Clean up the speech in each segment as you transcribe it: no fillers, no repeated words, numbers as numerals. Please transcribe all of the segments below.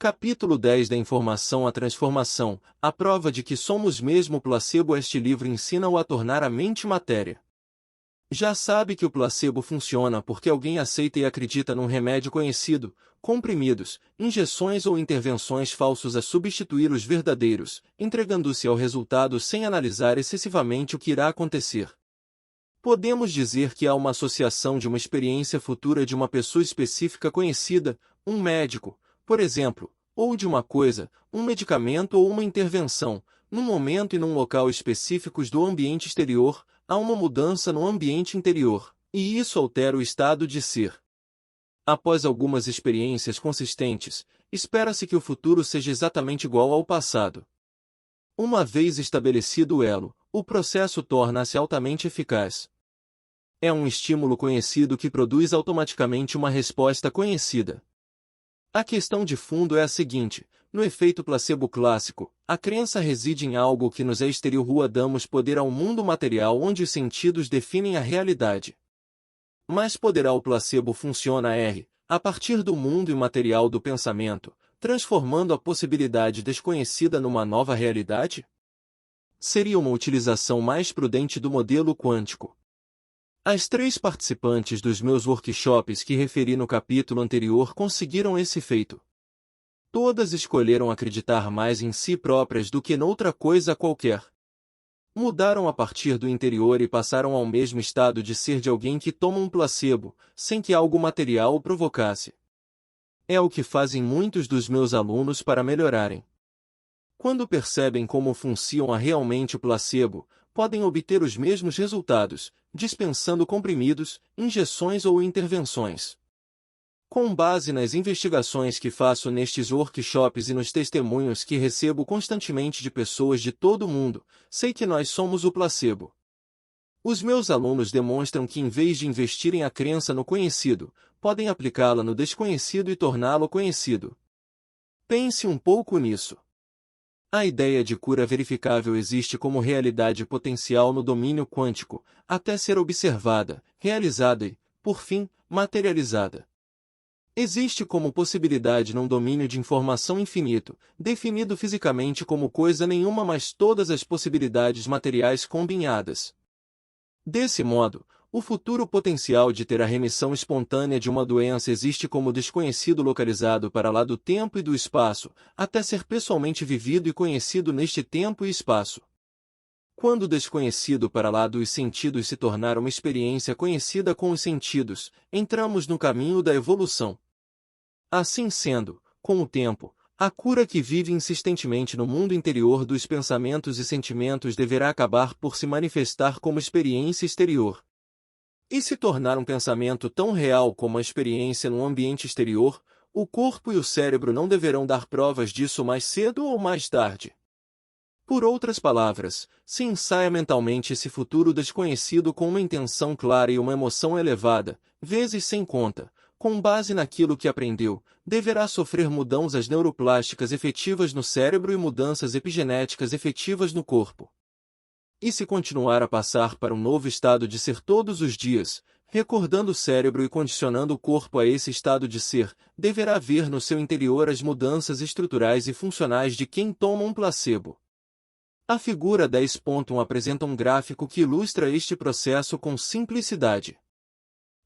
Capítulo 10 da Informação à Transformação, a prova de que somos mesmo placebo. Este livro ensina-o a tornar a mente matéria. Já sabe que o placebo funciona porque alguém aceita e acredita num remédio conhecido, comprimidos, injeções ou intervenções falsos a substituir os verdadeiros, entregando-se ao resultado sem analisar excessivamente o que irá acontecer. Podemos dizer que há uma associação de uma experiência futura de uma pessoa específica conhecida, um médico, por exemplo, ou de uma coisa, um medicamento ou uma intervenção, num momento e num local específicos do ambiente exterior, há uma mudança no ambiente interior, e isso altera o estado de ser. Após algumas experiências consistentes, espera-se que o futuro seja exatamente igual ao passado. Uma vez estabelecido o elo, o processo torna-se altamente eficaz. É um estímulo conhecido que produz automaticamente uma resposta conhecida. A questão de fundo é a seguinte: no efeito placebo clássico, a crença reside em algo que nos é exterior. Damos poder ao mundo material onde os sentidos definem a realidade. Mas poderá o placebo funciona a partir do mundo imaterial do pensamento, transformando a possibilidade desconhecida numa nova realidade? Seria uma utilização mais prudente do modelo quântico. As 3 participantes dos meus workshops que referi no capítulo anterior conseguiram esse feito. Todas escolheram acreditar mais em si próprias do que noutra coisa qualquer. Mudaram a partir do interior e passaram ao mesmo estado de ser de alguém que toma um placebo, sem que algo material o provocasse. É o que fazem muitos dos meus alunos para melhorarem. Quando percebem como funciona realmente o placebo, podem obter os mesmos resultados, dispensando comprimidos, injeções ou intervenções. Com base nas investigações que faço nestes workshops e nos testemunhos que recebo constantemente de pessoas de todo o mundo, sei que nós somos o placebo. Os meus alunos demonstram que, em vez de investirem a crença no conhecido, podem aplicá-la no desconhecido e torná-lo conhecido. Pense um pouco nisso. A ideia de cura verificável existe como realidade potencial no domínio quântico, até ser observada, realizada e, por fim, materializada. Existe como possibilidade num domínio de informação infinito, definido fisicamente como coisa nenhuma mas todas as possibilidades materiais combinadas. Desse modo, o futuro potencial de ter a remissão espontânea de uma doença existe como desconhecido localizado para lá do tempo e do espaço, até ser pessoalmente vivido e conhecido neste tempo e espaço. Quando o desconhecido para lá dos sentidos se tornar uma experiência conhecida com os sentidos, entramos no caminho da evolução. Assim sendo, com o tempo, a cura que vive insistentemente no mundo interior dos pensamentos e sentimentos deverá acabar por se manifestar como experiência exterior. E se tornar um pensamento tão real como a experiência no ambiente exterior, o corpo e o cérebro não deverão dar provas disso mais cedo ou mais tarde. Por outras palavras, se ensaia mentalmente esse futuro desconhecido com uma intenção clara e uma emoção elevada, vezes sem conta, com base naquilo que aprendeu, deverá sofrer mudanças neuroplásticas efetivas no cérebro e mudanças epigenéticas efetivas no corpo. E se continuar a passar para um novo estado de ser todos os dias, recordando o cérebro e condicionando o corpo a esse estado de ser, deverá ver no seu interior as mudanças estruturais e funcionais de quem toma um placebo. A figura 10.1 apresenta um gráfico que ilustra este processo com simplicidade.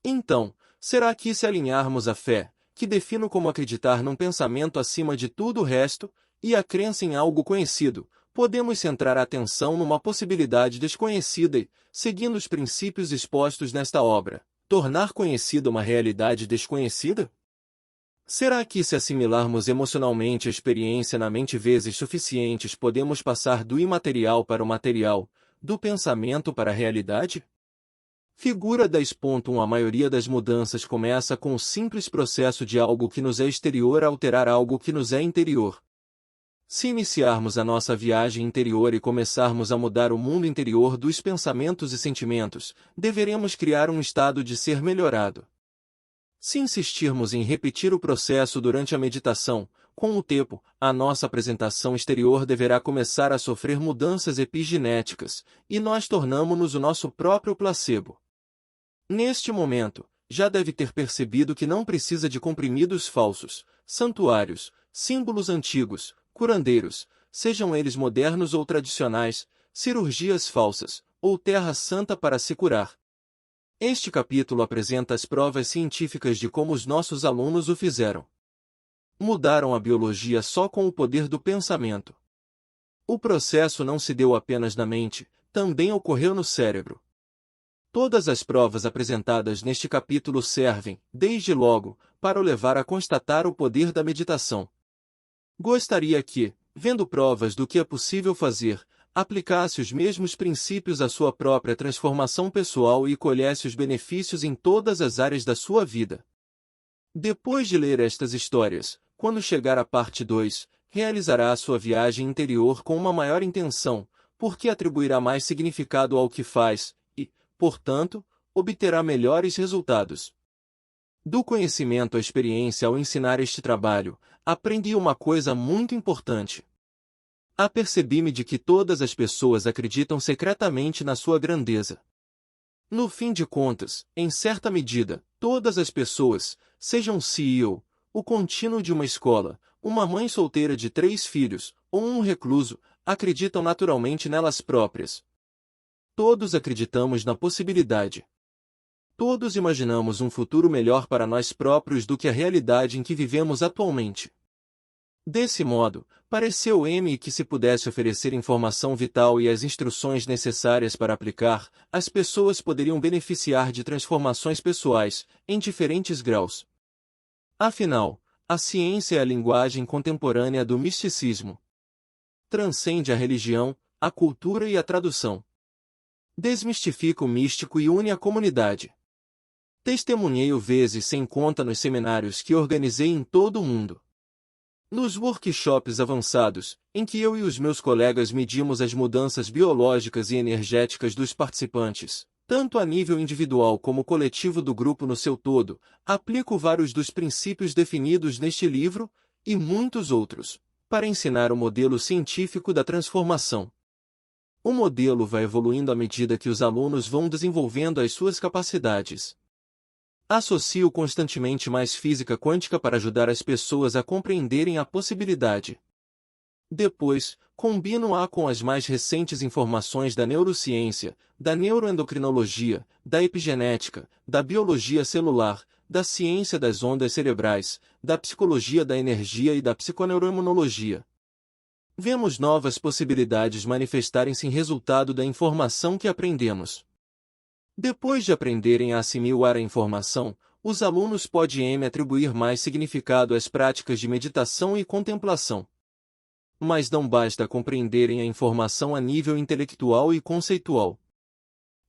Então, será que se alinharmos a fé, que defino como acreditar num pensamento acima de tudo o resto, e a crença em algo conhecido, podemos centrar a atenção numa possibilidade desconhecida e, seguindo os princípios expostos nesta obra, tornar conhecida uma realidade desconhecida? Será que se assimilarmos emocionalmente a experiência na mente vezes suficientes podemos passar do imaterial para o material, do pensamento para a realidade? Figura 10.1 A maioria das mudanças começa com o simples processo de algo que nos é exterior a alterar algo que nos é interior. Se iniciarmos a nossa viagem interior e começarmos a mudar o mundo interior dos pensamentos e sentimentos, deveremos criar um estado de ser melhorado. Se insistirmos em repetir o processo durante a meditação, com o tempo, a nossa apresentação exterior deverá começar a sofrer mudanças epigenéticas, e nós tornamo-nos o nosso próprio placebo. Neste momento, já deve ter percebido que não precisa de comprimidos falsos, santuários, símbolos antigos, curandeiros, sejam eles modernos ou tradicionais, cirurgias falsas, ou terra santa para se curar. Este capítulo apresenta as provas científicas de como os nossos alunos o fizeram. Mudaram a biologia só com o poder do pensamento. O processo não se deu apenas na mente, também ocorreu no cérebro. Todas as provas apresentadas neste capítulo servem, desde logo, para o levar a constatar o poder da meditação. Gostaria que, vendo provas do que é possível fazer, aplicasse os mesmos princípios à sua própria transformação pessoal e colhesse os benefícios em todas as áreas da sua vida. Depois de ler estas histórias, quando chegar à parte 2, realizará a sua viagem interior com uma maior intenção, porque atribuirá mais significado ao que faz e, portanto, obterá melhores resultados. Do conhecimento à experiência ao ensinar este trabalho, aprendi uma coisa muito importante. Apercebi-me de que todas as pessoas acreditam secretamente na sua grandeza. No fim de contas, em certa medida, todas as pessoas, sejam CEO, o contínuo de uma escola, uma mãe solteira de 3 filhos, ou um recluso, acreditam naturalmente nelas próprias. Todos acreditamos na possibilidade. Todos imaginamos um futuro melhor para nós próprios do que a realidade em que vivemos atualmente. Desse modo, pareceu-me que se pudesse oferecer informação vital e as instruções necessárias para aplicar, as pessoas poderiam beneficiar de transformações pessoais, em diferentes graus. Afinal, a ciência é a linguagem contemporânea do misticismo. Transcende a religião, a cultura e a tradução. Desmistifica o místico e une a comunidade. Testemunhei-o vezes sem conta nos seminários que organizei em todo o mundo. Nos workshops avançados, em que eu e os meus colegas medimos as mudanças biológicas e energéticas dos participantes, tanto a nível individual como coletivo do grupo no seu todo, aplico vários dos princípios definidos neste livro, e muitos outros, para ensinar o modelo científico da transformação. O modelo vai evoluindo à medida que os alunos vão desenvolvendo as suas capacidades. Associo constantemente mais física quântica para ajudar as pessoas a compreenderem a possibilidade. Depois, combino-a com as mais recentes informações da neurociência, da neuroendocrinologia, da epigenética, da biologia celular, da ciência das ondas cerebrais, da psicologia da energia e da psiconeuroimunologia. Vemos novas possibilidades manifestarem-se em resultado da informação que aprendemos. Depois de aprenderem a assimilar a informação, os alunos podem atribuir mais significado às práticas de meditação e contemplação. Mas não basta compreenderem a informação a nível intelectual e conceitual.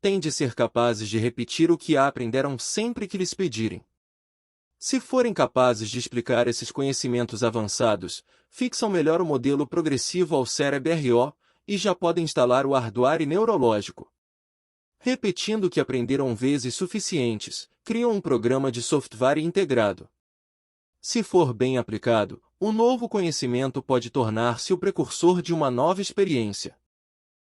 Têm de ser capazes de repetir o que aprenderam sempre que lhes pedirem. Se forem capazes de explicar esses conhecimentos avançados, fixam melhor o modelo progressivo ao cérebro e já podem instalar o hardware neurológico. Repetindo o que aprenderam vezes suficientes, criam um programa de software integrado. Se for bem aplicado, o novo conhecimento pode tornar-se o precursor de uma nova experiência.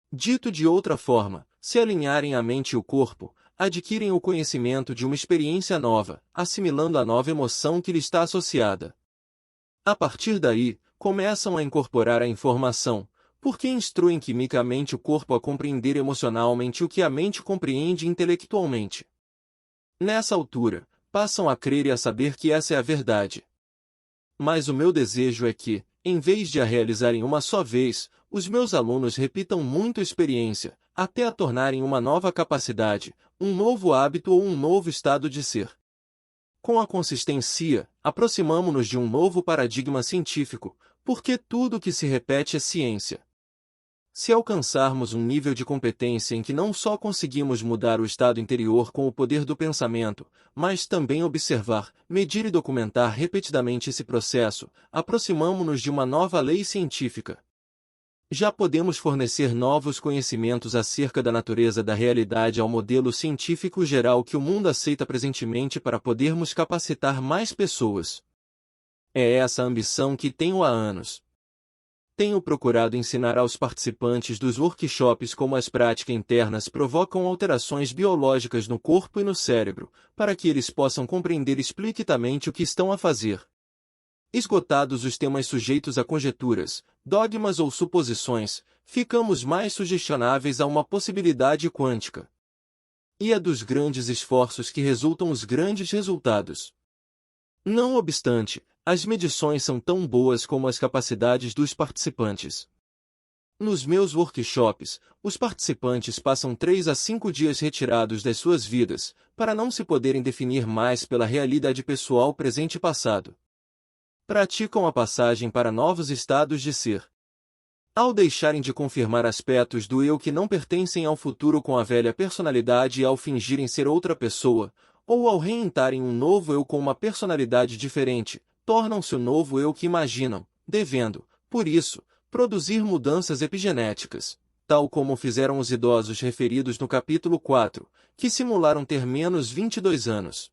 Dito de outra forma, se alinharem a mente e o corpo, adquirem o conhecimento de uma experiência nova, assimilando a nova emoção que lhe está associada. A partir daí, começam a incorporar a informação, porque instruem quimicamente o corpo a compreender emocionalmente o que a mente compreende intelectualmente. Nessa altura, passam a crer e a saber que essa é a verdade. Mas o meu desejo é que, em vez de a realizarem uma só vez, os meus alunos repitam muito a experiência, até a tornarem uma nova capacidade, um novo hábito ou um novo estado de ser. Com a consistência, aproximamo-nos de um novo paradigma científico, porque tudo o que se repete é ciência. Se alcançarmos um nível de competência em que não só conseguimos mudar o estado interior com o poder do pensamento, mas também observar, medir e documentar repetidamente esse processo, aproximamo-nos de uma nova lei científica. Já podemos fornecer novos conhecimentos acerca da natureza da realidade ao modelo científico geral que o mundo aceita presentemente para podermos capacitar mais pessoas. É essa a ambição que tenho há anos. Tenho procurado ensinar aos participantes dos workshops como as práticas internas provocam alterações biológicas no corpo e no cérebro, para que eles possam compreender explicitamente o que estão a fazer. Esgotados os temas sujeitos a conjecturas, dogmas ou suposições, ficamos mais sugestionáveis a uma possibilidade quântica. E é dos grandes esforços que resultam os grandes resultados. Não obstante, as medições são tão boas como as capacidades dos participantes. Nos meus workshops, os participantes passam 3 a 5 dias retirados das suas vidas, para não se poderem definir mais pela realidade pessoal presente e passado. Praticam a passagem para novos estados de ser. Ao deixarem de confirmar aspectos do eu que não pertencem ao futuro com a velha personalidade e ao fingirem ser outra pessoa, ou ao reinventarem um novo eu com uma personalidade diferente, tornam-se o novo eu que imaginam, devendo, por isso, produzir mudanças epigenéticas, tal como fizeram os idosos referidos no capítulo 4, que simularam ter menos 22 anos.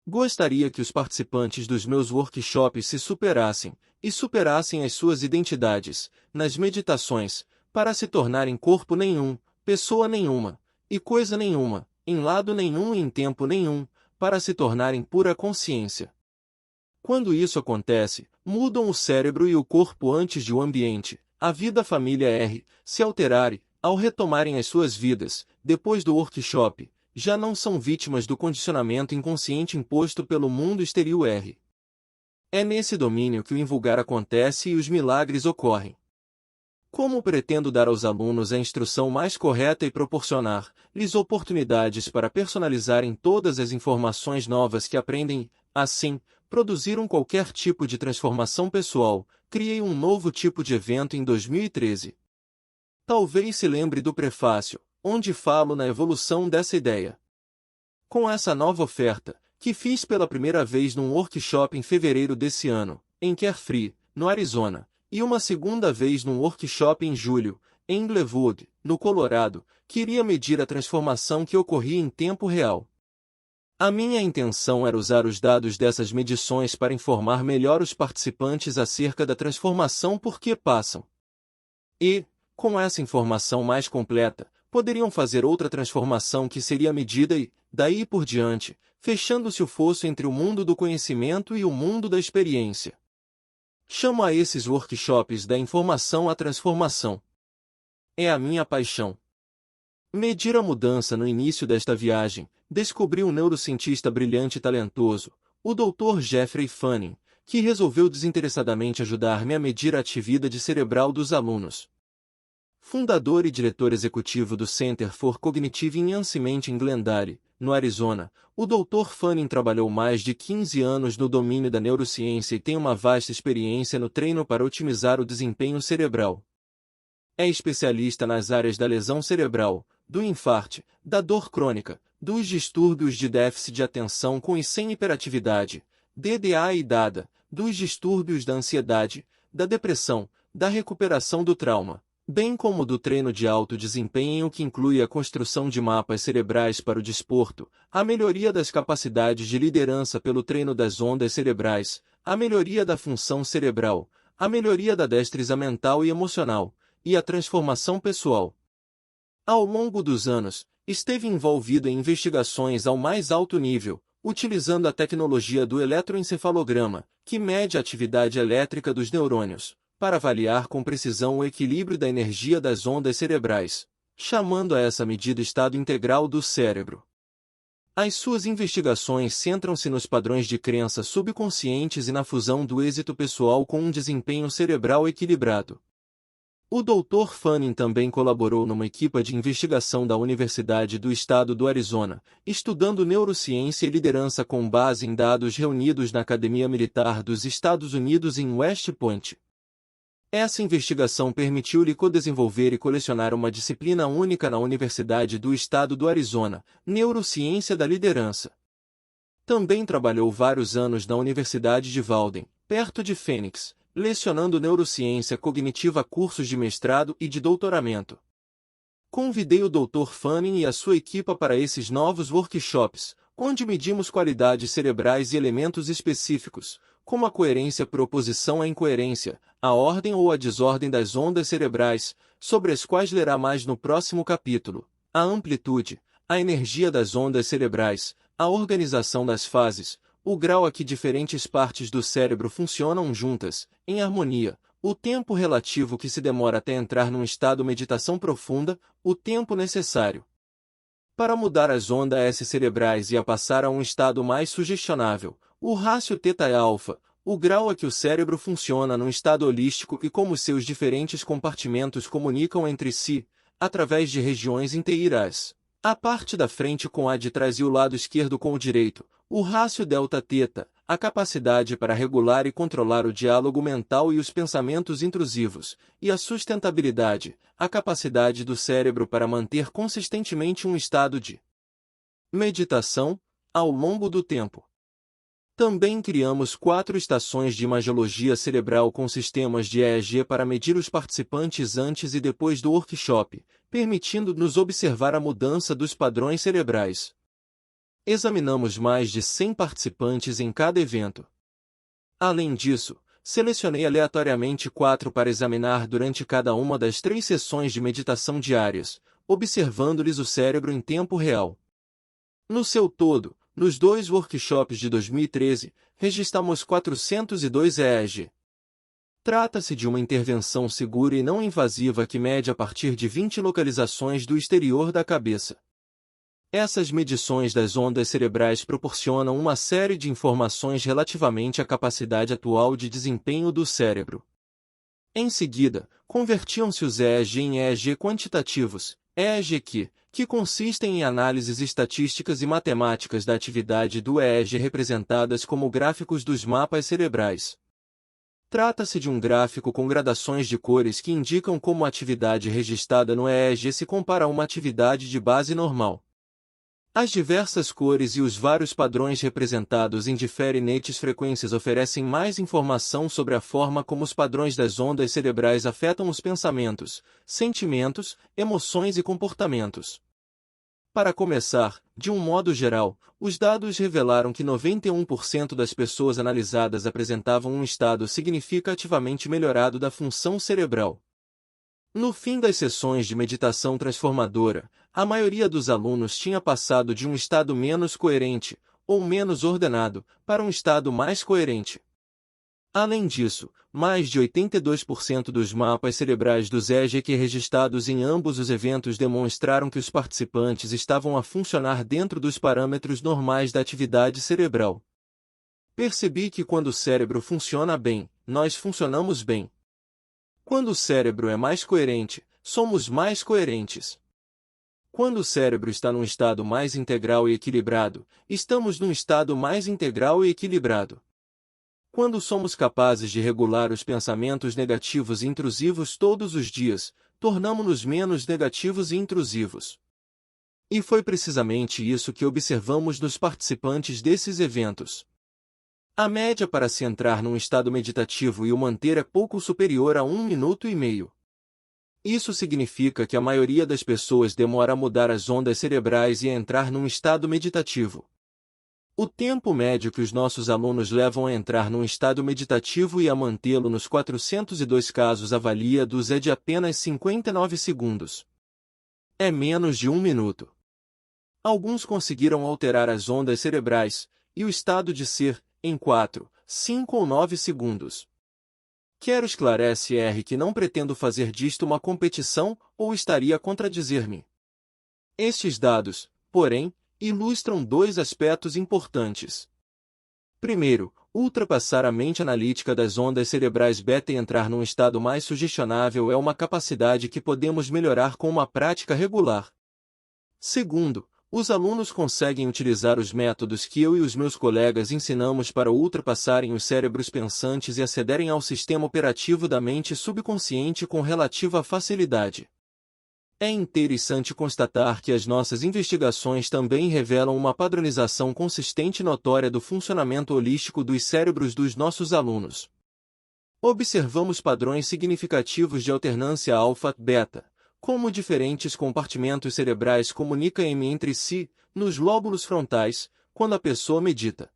Gostaria que os participantes dos meus workshops se superassem, e superassem as suas identidades, nas meditações, para se tornarem corpo nenhum, pessoa nenhuma, e coisa nenhuma, em lado nenhum e em tempo nenhum, para se tornarem pura consciência. Quando isso acontece, mudam o cérebro e o corpo antes de o ambiente, a vida família se alterarem, ao retomarem as suas vidas, depois do workshop, já não são vítimas do condicionamento inconsciente imposto pelo mundo exterior É nesse domínio que o invulgar acontece e os milagres ocorrem. Como pretendo dar aos alunos a instrução mais correta e proporcionar-lhes oportunidades para personalizarem todas as informações novas que aprendem e, assim, produziram qualquer tipo de transformação pessoal, criei um novo tipo de evento em 2013. Talvez se lembre do prefácio, onde falo na evolução dessa ideia. Com essa nova oferta, que fiz pela primeira vez num workshop em fevereiro desse ano, em Carefree, no Arizona, e uma segunda vez num workshop em julho, em Glenwood, no Colorado, queria medir a transformação que ocorria em tempo real. A minha intenção era usar os dados dessas medições para informar melhor os participantes acerca da transformação por que passam. E, com essa informação mais completa, poderiam fazer outra transformação que seria medida e, daí por diante, fechando-se o fosso entre o mundo do conhecimento e o mundo da experiência. Chamo a esses workshops da informação à transformação. É a minha paixão. Medir a mudança no início desta viagem, descobri um neurocientista brilhante e talentoso, o Dr. Jeffrey Fanning, que resolveu desinteressadamente ajudar-me a medir a atividade cerebral dos alunos. Fundador e diretor executivo do Center for Cognitive Enhancement em Glendale, no Arizona, o Dr. Fanning trabalhou mais de 15 anos no domínio da neurociência e tem uma vasta experiência no treino para otimizar o desempenho cerebral. É especialista nas áreas da lesão cerebral, do infarto, da dor crônica, dos distúrbios de déficit de atenção com e sem hiperatividade, DDA e DADA, dos distúrbios da ansiedade, da depressão, da recuperação do trauma, bem como do treino de alto desempenho que inclui a construção de mapas cerebrais para o desporto, a melhoria das capacidades de liderança pelo treino das ondas cerebrais, a melhoria da função cerebral, a melhoria da destreza mental e emocional, e a transformação pessoal. Ao longo dos anos, esteve envolvido em investigações ao mais alto nível, utilizando a tecnologia do eletroencefalograma, que mede a atividade elétrica dos neurônios, para avaliar com precisão o equilíbrio da energia das ondas cerebrais, chamando a essa medida estado integral do cérebro. As suas investigações centram-se nos padrões de crença subconscientes e na fusão do êxito pessoal com um desempenho cerebral equilibrado. O Dr. Fanning também colaborou numa equipe de investigação da Universidade do Estado do Arizona, estudando neurociência e liderança com base em dados reunidos na Academia Militar dos Estados Unidos em West Point. Essa investigação permitiu-lhe codesenvolver e colecionar uma disciplina única na Universidade do Estado do Arizona, Neurociência da Liderança. Também trabalhou vários anos na Universidade de Walden, perto de Phoenix, lecionando neurociência cognitiva a cursos de mestrado e de doutoramento. Convidei o Dr. Fanning e a sua equipe para esses novos workshops, onde medimos qualidades cerebrais e elementos específicos, como a coerência por oposição à incoerência, a ordem ou a desordem das ondas cerebrais, sobre as quais lerá mais no próximo capítulo, a amplitude, a energia das ondas cerebrais, a organização das fases, o grau a que diferentes partes do cérebro funcionam juntas, em harmonia, o tempo relativo que se demora até entrar num estado meditação profunda, o tempo necessário para mudar as ondas S cerebrais e a passar a um estado mais sugestionável, o rácio θ-alfa, o grau a que o cérebro funciona num estado holístico e como seus diferentes compartimentos comunicam entre si, através de regiões inteiras. A parte da frente com a de trás e o lado esquerdo com o direito, o rácio Δθ, a capacidade para regular e controlar o diálogo mental e os pensamentos intrusivos, e a sustentabilidade, a capacidade do cérebro para manter consistentemente um estado de meditação, ao longo do tempo. Também criamos 4 estações de imagiologia cerebral com sistemas de EEG para medir os participantes antes e depois do workshop, permitindo-nos observar a mudança dos padrões cerebrais. Examinamos mais de 100 participantes em cada evento. Além disso, selecionei aleatoriamente 4 para examinar durante cada uma das 3 sessões de meditação diárias, observando-lhes o cérebro em tempo real. No seu todo, nos 2 workshops de 2013, registramos 402 EEG. Trata-se de uma intervenção segura e não invasiva que mede a partir de 20 localizações do exterior da cabeça. Essas medições das ondas cerebrais proporcionam uma série de informações relativamente à capacidade atual de desempenho do cérebro. Em seguida, convertiam-se os EEG em EEG quantitativos, EEG que consistem em análises estatísticas e matemáticas da atividade do EEG representadas como gráficos dos mapas cerebrais. Trata-se de um gráfico com gradações de cores que indicam como a atividade registrada no EEG se compara a uma atividade de base normal. As diversas cores e os vários padrões representados em diferentes frequências oferecem mais informação sobre a forma como os padrões das ondas cerebrais afetam os pensamentos, sentimentos, emoções e comportamentos. Para começar, de um modo geral, os dados revelaram que 91% das pessoas analisadas apresentavam um estado significativamente melhorado da função cerebral. No fim das sessões de meditação transformadora, a maioria dos alunos tinha passado de um estado menos coerente, ou menos ordenado, para um estado mais coerente. Além disso, mais de 82% dos mapas cerebrais dos EEG registrados em ambos os eventos demonstraram que os participantes estavam a funcionar dentro dos parâmetros normais da atividade cerebral. Percebi que quando o cérebro funciona bem, nós funcionamos bem. Quando o cérebro é mais coerente, somos mais coerentes. Quando o cérebro está num estado mais integral e equilibrado, estamos num estado mais integral e equilibrado. Quando somos capazes de regular os pensamentos negativos e intrusivos todos os dias, tornamo-nos menos negativos e intrusivos. E foi precisamente isso que observamos nos participantes desses eventos. A média para se entrar num estado meditativo e o manter é pouco superior a 1 minuto e meio. Isso significa que a maioria das pessoas demora a mudar as ondas cerebrais e a entrar num estado meditativo. O tempo médio que os nossos alunos levam a entrar num estado meditativo e a mantê-lo nos 402 casos avaliados é de apenas 59 segundos. É menos de 1 minuto. Alguns conseguiram alterar as ondas cerebrais, e o estado de ser, em 4, 5 ou 9 segundos. Quero esclarecer que não pretendo fazer disto uma competição, ou estaria a contradizer-me. Estes dados, porém, ilustram 2 aspectos importantes. Primeiro, ultrapassar a mente analítica das ondas cerebrais beta e entrar num estado mais sugestionável é uma capacidade que podemos melhorar com uma prática regular. Segundo, os alunos conseguem utilizar os métodos que eu e os meus colegas ensinamos para ultrapassarem os cérebros pensantes e acederem ao sistema operativo da mente subconsciente com relativa facilidade. É interessante constatar que as nossas investigações também revelam uma padronização consistente e notória do funcionamento holístico dos cérebros dos nossos alunos. Observamos padrões significativos de alternância alfa-beta, como diferentes compartimentos cerebrais comunicam entre si, nos lóbulos frontais, quando a pessoa medita.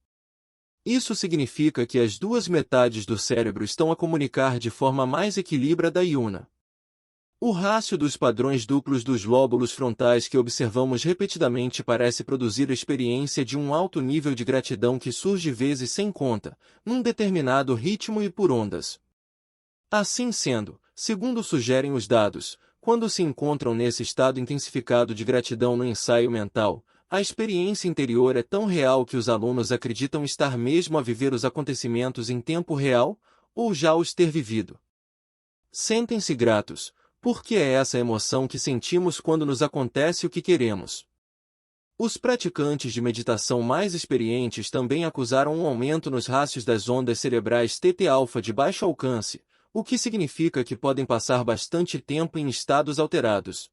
Isso significa que as 2 metades do cérebro estão a comunicar de forma mais equilibrada e una. O rácio dos padrões duplos dos lóbulos frontais que observamos repetidamente parece produzir a experiência de um alto nível de gratidão que surge vezes sem conta, num determinado ritmo e por ondas. Assim sendo, segundo sugerem os dados, quando se encontram nesse estado intensificado de gratidão no ensaio mental, a experiência interior é tão real que os alunos acreditam estar mesmo a viver os acontecimentos em tempo real, ou já os ter vivido. Sentem-se gratos, porque é essa emoção que sentimos quando nos acontece o que queremos. Os praticantes de meditação mais experientes também acusaram um aumento nos rácios das ondas cerebrais θ-alfa de baixo alcance, o que significa que podem passar bastante tempo em estados alterados.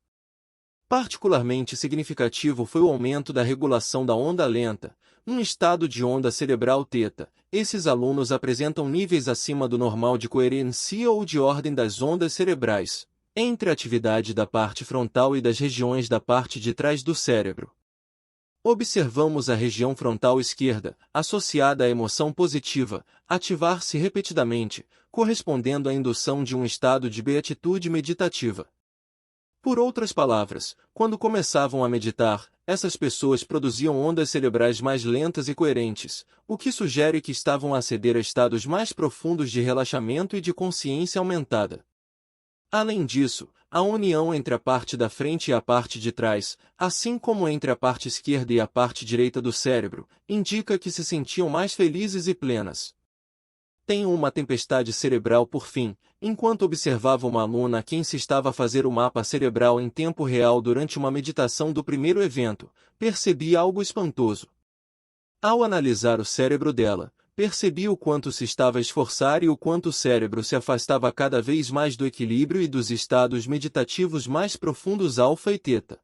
Particularmente significativo foi o aumento da regulação da onda lenta, num estado de onda cerebral θ. Esses alunos apresentam níveis acima do normal de coerência ou de ordem das ondas cerebrais, entre a atividade da parte frontal e das regiões da parte de trás do cérebro. Observamos a região frontal esquerda, associada à emoção positiva, ativar-se repetidamente, correspondendo à indução de um estado de beatitude meditativa. Por outras palavras, quando começavam a meditar, essas pessoas produziam ondas cerebrais mais lentas e coerentes, o que sugere que estavam a aceder a estados mais profundos de relaxamento e de consciência aumentada. Além disso, a união entre a parte da frente e a parte de trás, assim como entre a parte esquerda e a parte direita do cérebro, indica que se sentiam mais felizes e plenas. Tenho uma tempestade cerebral por fim, enquanto observava uma aluna a quem se estava a fazer o mapa cerebral em tempo real durante uma meditação do primeiro evento, percebi algo espantoso. Ao analisar o cérebro dela, percebi o quanto se estava a esforçar e o quanto o cérebro se afastava cada vez mais do equilíbrio e dos estados meditativos mais profundos alfa e θ.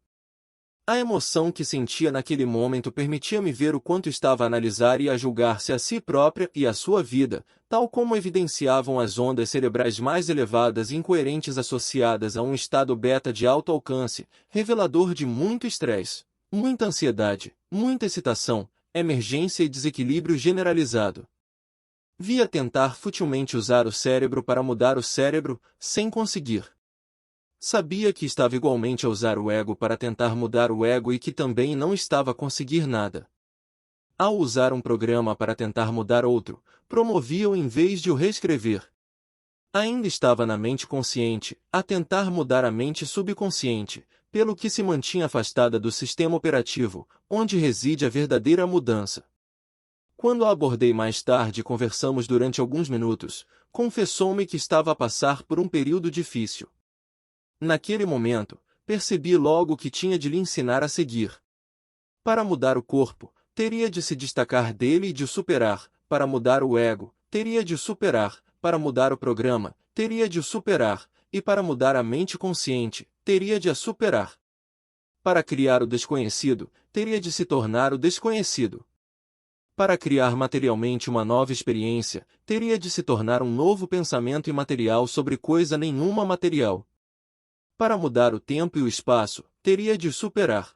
A emoção que sentia naquele momento permitia-me ver o quanto estava a analisar e a julgar-se a si própria e a sua vida, tal como evidenciavam as ondas cerebrais mais elevadas e incoerentes associadas a um estado beta de alto alcance, revelador de muito estresse, muita ansiedade, muita excitação, emergência e desequilíbrio generalizado. Via tentar futilmente usar o cérebro para mudar o cérebro, sem conseguir. Sabia que estava igualmente a usar o ego para tentar mudar o ego e que também não estava a conseguir nada. Ao usar um programa para tentar mudar outro, promovia-o em vez de o reescrever. Ainda estava na mente consciente, a tentar mudar a mente subconsciente, pelo que se mantinha afastada do sistema operativo, onde reside a verdadeira mudança. Quando a abordei mais tarde e conversamos durante alguns minutos, confessou-me que estava a passar por um período difícil. Naquele momento, percebi logo que tinha de lhe ensinar a seguir. Para mudar o corpo, teria de se destacar dele e de o superar; para mudar o ego, teria de o superar; para mudar o programa, teria de o superar; e para mudar a mente consciente, teria de a superar. Para criar o desconhecido, teria de se tornar o desconhecido. Para criar materialmente uma nova experiência, teria de se tornar um novo pensamento imaterial sobre coisa nenhuma material. Para mudar o tempo e o espaço, teria de superar.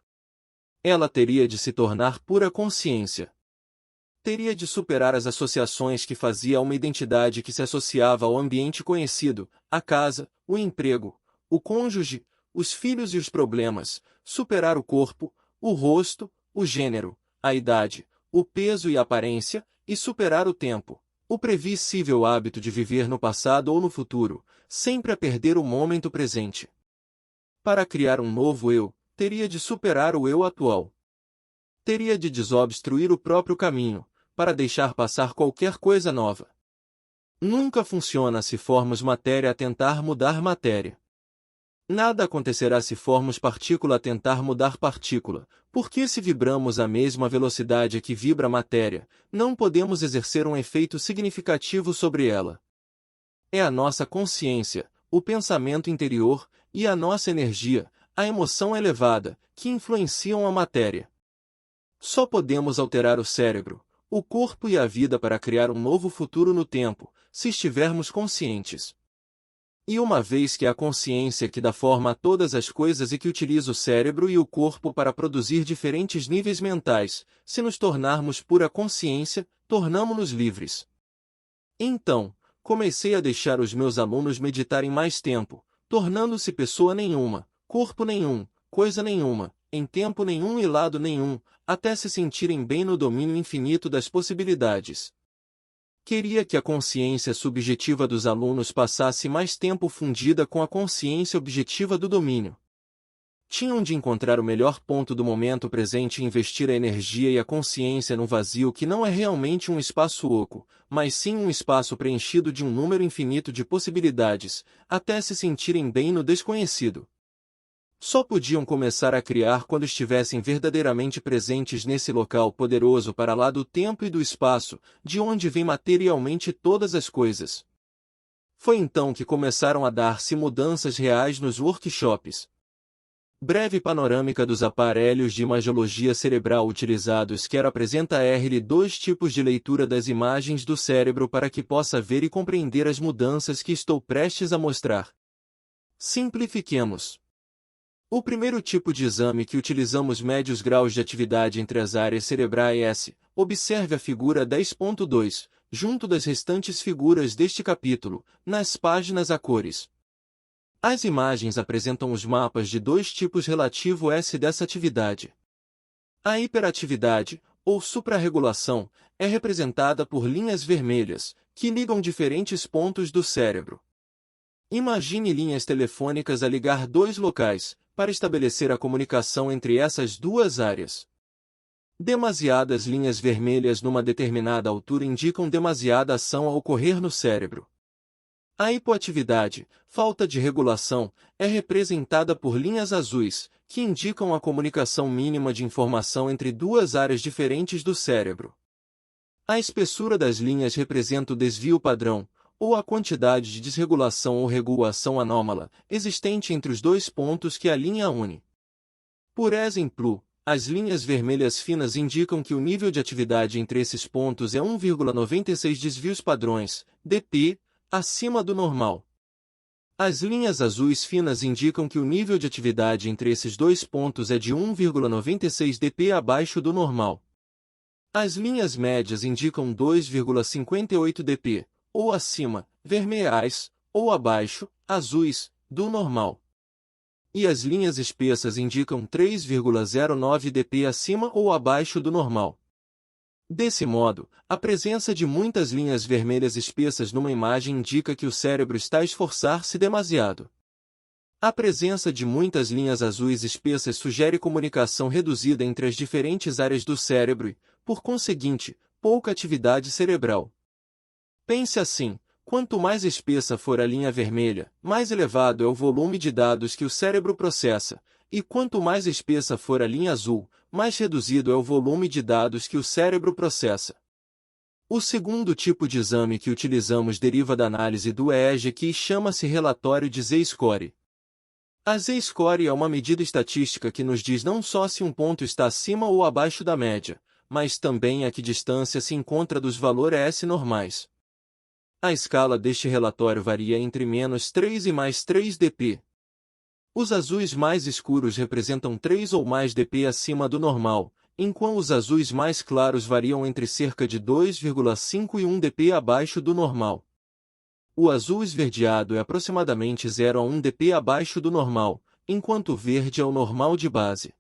Ela teria de se tornar pura consciência. Teria de superar as associações que fazia a uma identidade que se associava ao ambiente conhecido, a casa, o emprego, o cônjuge, os filhos e os problemas, superar o corpo, o rosto, o gênero, a idade, o peso e a aparência, e superar o tempo, o previsível hábito de viver no passado ou no futuro, sempre a perder o momento presente. Para criar um novo eu, teria de superar o eu atual. Teria de desobstruir o próprio caminho, para deixar passar qualquer coisa nova. Nunca funciona se formos matéria a tentar mudar matéria. Nada acontecerá se formos partícula a tentar mudar partícula, porque se vibramos à mesma velocidade a que vibra a matéria, não podemos exercer um efeito significativo sobre ela. É a nossa consciência, o pensamento interior, e a nossa energia, a emoção elevada, que influenciam a matéria. Só podemos alterar o cérebro, o corpo e a vida para criar um novo futuro no tempo, se estivermos conscientes. E uma vez que é a consciência que dá forma a todas as coisas e que utiliza o cérebro e o corpo para produzir diferentes níveis mentais, se nos tornarmos pura consciência, tornamo-nos livres. Então, comecei a deixar os meus alunos meditarem mais tempo, tornando-se pessoa nenhuma, corpo nenhum, coisa nenhuma, em tempo nenhum e lado nenhum, até se sentirem bem no domínio infinito das possibilidades. Queria que a consciência subjetiva dos alunos passasse mais tempo fundida com a consciência objetiva do domínio. Tinham de encontrar o melhor ponto do momento presente e investir a energia e a consciência num vazio que não é realmente um espaço oco, mas sim um espaço preenchido de um número infinito de possibilidades, até se sentirem bem no desconhecido. Só podiam começar a criar quando estivessem verdadeiramente presentes nesse local poderoso para lá do tempo e do espaço, de onde vêm materialmente todas as coisas. Foi então que começaram a dar-se mudanças reais nos workshops. Breve panorâmica dos aparelhos de imagiologia cerebral utilizados. Quero apresentar-lhe 2 tipos de leitura das imagens do cérebro para que possa ver e compreender as mudanças que estou prestes a mostrar. Simplifiquemos. O primeiro tipo de exame que utilizamos mede os graus de atividade entre as áreas cerebrais. Observe a figura 10.2, junto das restantes figuras deste capítulo, nas páginas a cores. As imagens apresentam os mapas de 2 tipos relativo dessa atividade. A hiperatividade, ou suprarregulação, é representada por linhas vermelhas, que ligam diferentes pontos do cérebro. Imagine linhas telefônicas a ligar 2 locais, para estabelecer a comunicação entre essas 2 áreas. Demasiadas linhas vermelhas numa determinada altura indicam demasiada ação a ocorrer no cérebro. A hipoatividade, falta de regulação, é representada por linhas azuis, que indicam a comunicação mínima de informação entre 2 áreas diferentes do cérebro. A espessura das linhas representa o desvio padrão, ou a quantidade de desregulação ou regulação anômala, existente entre os 2 pontos que a linha une. Por exemplo, as linhas vermelhas finas indicam que o nível de atividade entre esses pontos é 1,96 desvios padrões, dp, acima do normal. As linhas azuis finas indicam que o nível de atividade entre esses 2 pontos é de 1,96 dp abaixo do normal. As linhas médias indicam 2,58 dp, ou acima, vermelhas, ou abaixo, azuis, do normal. E as linhas espessas indicam 3,09 dp acima ou abaixo do normal. Desse modo, a presença de muitas linhas vermelhas espessas numa imagem indica que o cérebro está a esforçar-se demasiado. A presença de muitas linhas azuis espessas sugere comunicação reduzida entre as diferentes áreas do cérebro e, por conseguinte, pouca atividade cerebral. Pense assim: quanto mais espessa for a linha vermelha, mais elevado é o volume de dados que o cérebro processa, e quanto mais espessa for a linha azul, mais reduzido é o volume de dados que o cérebro processa. O segundo tipo de exame que utilizamos deriva da análise do EEG, que chama-se relatório de Z-score. A Z-score é uma medida estatística que nos diz não só se um ponto está acima ou abaixo da média, mas também a que distância se encontra dos valores normais. A escala deste relatório varia entre -3 e +3 dp. Os azuis mais escuros representam 3 ou mais dp acima do normal, enquanto os azuis mais claros variam entre cerca de 2,5 e 1 dp abaixo do normal. O azul esverdeado é aproximadamente 0 a 1 dp abaixo do normal, enquanto o verde é o normal de base.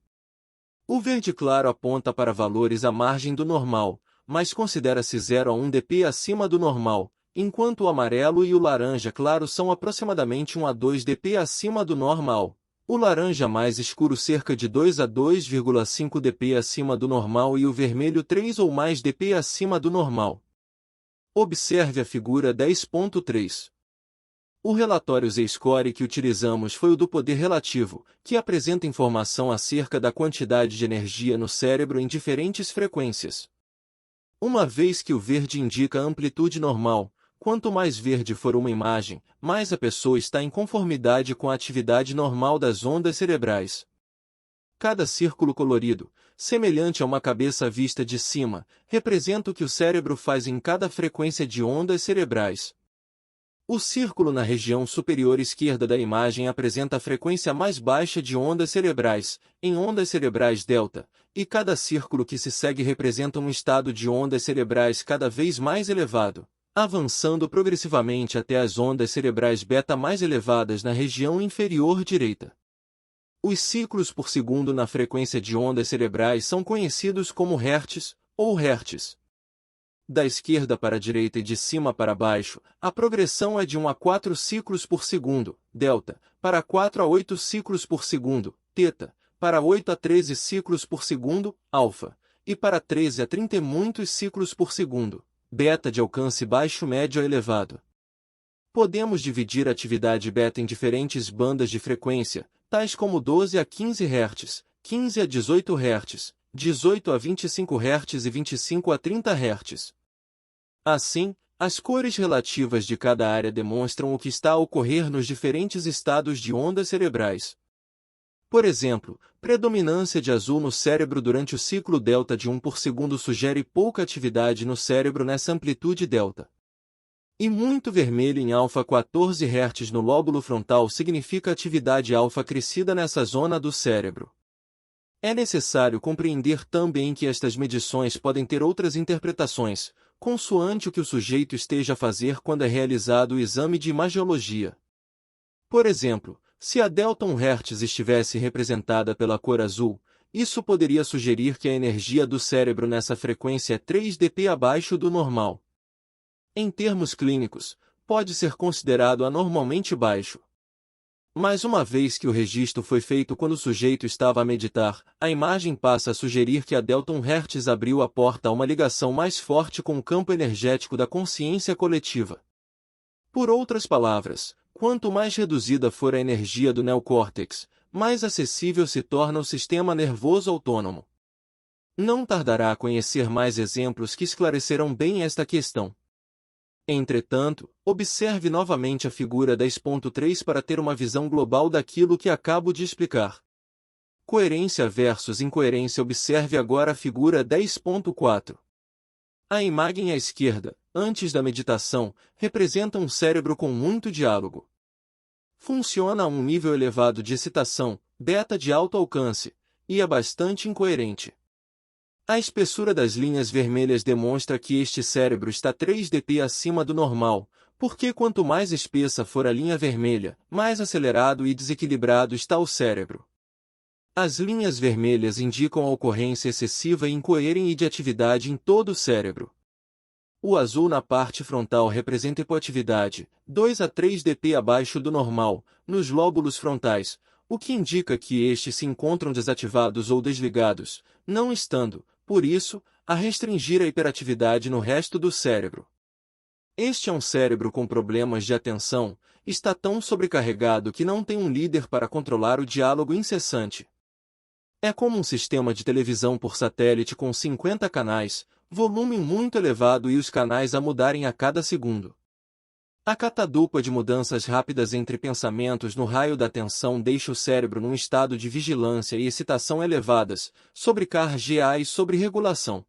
O verde claro aponta para valores à margem do normal, mas considera-se 0 a 1 dp acima do normal, enquanto o amarelo e o laranja claro são aproximadamente 1 a 2 dp acima do normal. O laranja mais escuro cerca de 2 a 2,5 dp acima do normal e o vermelho 3 ou mais dp acima do normal. Observe a figura 10.3. O relatório Z-score que utilizamos foi o do poder relativo, que apresenta informação acerca da quantidade de energia no cérebro em diferentes frequências. Uma vez que o verde indica a amplitude normal, quanto mais verde for uma imagem, mais a pessoa está em conformidade com a atividade normal das ondas cerebrais. Cada círculo colorido, semelhante a uma cabeça vista de cima, representa o que o cérebro faz em cada frequência de ondas cerebrais. O círculo na região superior esquerda da imagem apresenta a frequência mais baixa de ondas cerebrais, em ondas cerebrais delta, e cada círculo que se segue representa um estado de ondas cerebrais cada vez mais elevado. avançando progressivamente até as ondas cerebrais beta mais elevadas na região inferior direita. Os ciclos por segundo na frequência de ondas cerebrais são conhecidos como hertz ou hertz. Da esquerda para a direita e de cima para baixo, a progressão é de 1 a 4 ciclos por segundo, delta, para 4 a 8 ciclos por segundo, θ, para 8 a 13 ciclos por segundo, alfa, e para 13 a 30 e muitos ciclos por segundo, beta de alcance baixo, médio a elevado. Podemos dividir a atividade beta em diferentes bandas de frequência, tais como 12 a 15 Hz, 15 a 18 Hz, 18 a 25 Hz e 25 a 30 Hz. Assim, as cores relativas de cada área demonstram o que está a ocorrer nos diferentes estados de ondas cerebrais. Por exemplo, predominância de azul no cérebro durante o ciclo delta de 1 por segundo sugere pouca atividade no cérebro nessa amplitude delta. E muito vermelho em alfa 14 Hz no lóbulo frontal significa atividade alfa crescida nessa zona do cérebro. É necessário compreender também que estas medições podem ter outras interpretações, consoante o que o sujeito esteja a fazer quando é realizado o exame de imagiologia. Por exemplo, se a delta 1 Hz estivesse representada pela cor azul, isso poderia sugerir que a energia do cérebro nessa frequência é 3 dp abaixo do normal. Em termos clínicos, pode ser considerado anormalmente baixo. Mas uma vez que o registro foi feito quando o sujeito estava a meditar, a imagem passa a sugerir que a delta 1 Hz abriu a porta a uma ligação mais forte com o campo energético da consciência coletiva. Por outras palavras, quanto mais reduzida for a energia do neocórtex, mais acessível se torna o sistema nervoso autônomo. Não tardará a conhecer mais exemplos que esclarecerão bem esta questão. Entretanto, observe novamente a figura 10.3 para ter uma visão global daquilo que acabo de explicar. Coerência versus incoerência. Observe agora a figura 10.4. A imagem à esquerda, antes da meditação, representa um cérebro com muito diálogo. Funciona a um nível elevado de excitação, beta de alto alcance, e é bastante incoerente. A espessura das linhas vermelhas demonstra que este cérebro está 3 dp acima do normal, porque quanto mais espessa for a linha vermelha, mais acelerado e desequilibrado está o cérebro. As linhas vermelhas indicam a ocorrência excessiva e incoerente e de atividade em todo o cérebro. O azul na parte frontal representa hipoatividade, 2 a 3 dp abaixo do normal, nos lóbulos frontais, o que indica que estes se encontram desativados ou desligados, não estando, por isso, a restringir a hiperatividade no resto do cérebro. Este é um cérebro com problemas de atenção, está tão sobrecarregado que não tem um líder para controlar o diálogo incessante. É como um sistema de televisão por satélite com 50 canais, volume muito elevado e os canais a mudarem a cada segundo. A catadupa de mudanças rápidas entre pensamentos no raio da atenção deixa o cérebro num estado de vigilância e excitação elevadas, sobrecarga e sobreregulação.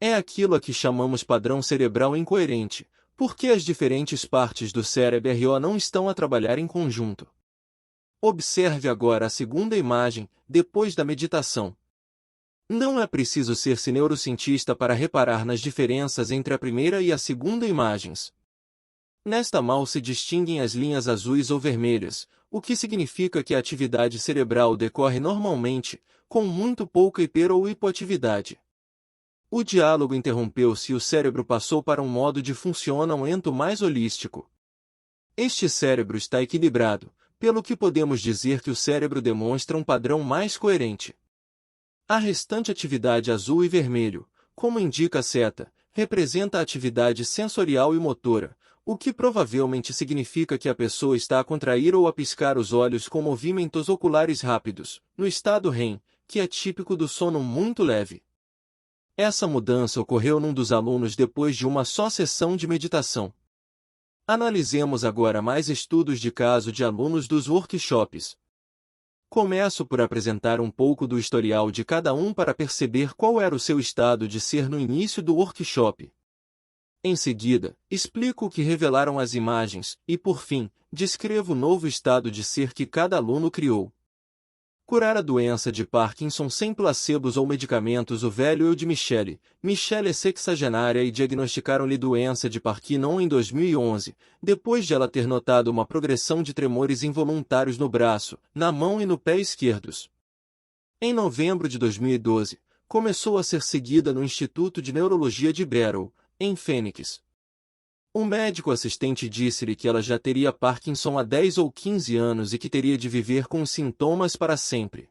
É aquilo a que chamamos padrão cerebral incoerente, porque as diferentes partes do cérebro não estão a trabalhar em conjunto. Observe agora a segunda imagem, depois da meditação. Não é preciso ser neurocientista para reparar nas diferenças entre a primeira e a segunda imagens. Nesta mal se distinguem as linhas azuis ou vermelhas, o que significa que a atividade cerebral decorre normalmente, com muito pouca hiper ou hipoatividade. O diálogo interrompeu-se e o cérebro passou para um modo de funcionamento mais holístico. Este cérebro está equilibrado, pelo que podemos dizer que o cérebro demonstra um padrão mais coerente. A restante atividade azul e vermelho, como indica a seta, representa a atividade sensorial e motora, o que provavelmente significa que a pessoa está a contrair ou a piscar os olhos com movimentos oculares rápidos, no estado REM, que é típico do sono muito leve. Essa mudança ocorreu num dos alunos depois de uma só sessão de meditação. Analisemos agora mais estudos de caso de alunos dos workshops. Começo por apresentar um pouco do historial de cada um para perceber qual era o seu estado de ser no início do workshop. Em seguida, explico o que revelaram as imagens e, por fim, descrevo o novo estado de ser que cada aluno criou. Curar a doença de Parkinson sem placebos ou medicamentos. O velho eu de Michelle. Michelle é sexagenária e diagnosticaram-lhe doença de Parkinson em 2011, depois de ela ter notado uma progressão de tremores involuntários no braço, na mão e no pé esquerdos. Em novembro de 2012, começou a ser seguida no Instituto de Neurologia de Barrow, em Phoenix. Um médico assistente disse-lhe que ela já teria Parkinson há 10 ou 15 anos e que teria de viver com os sintomas para sempre.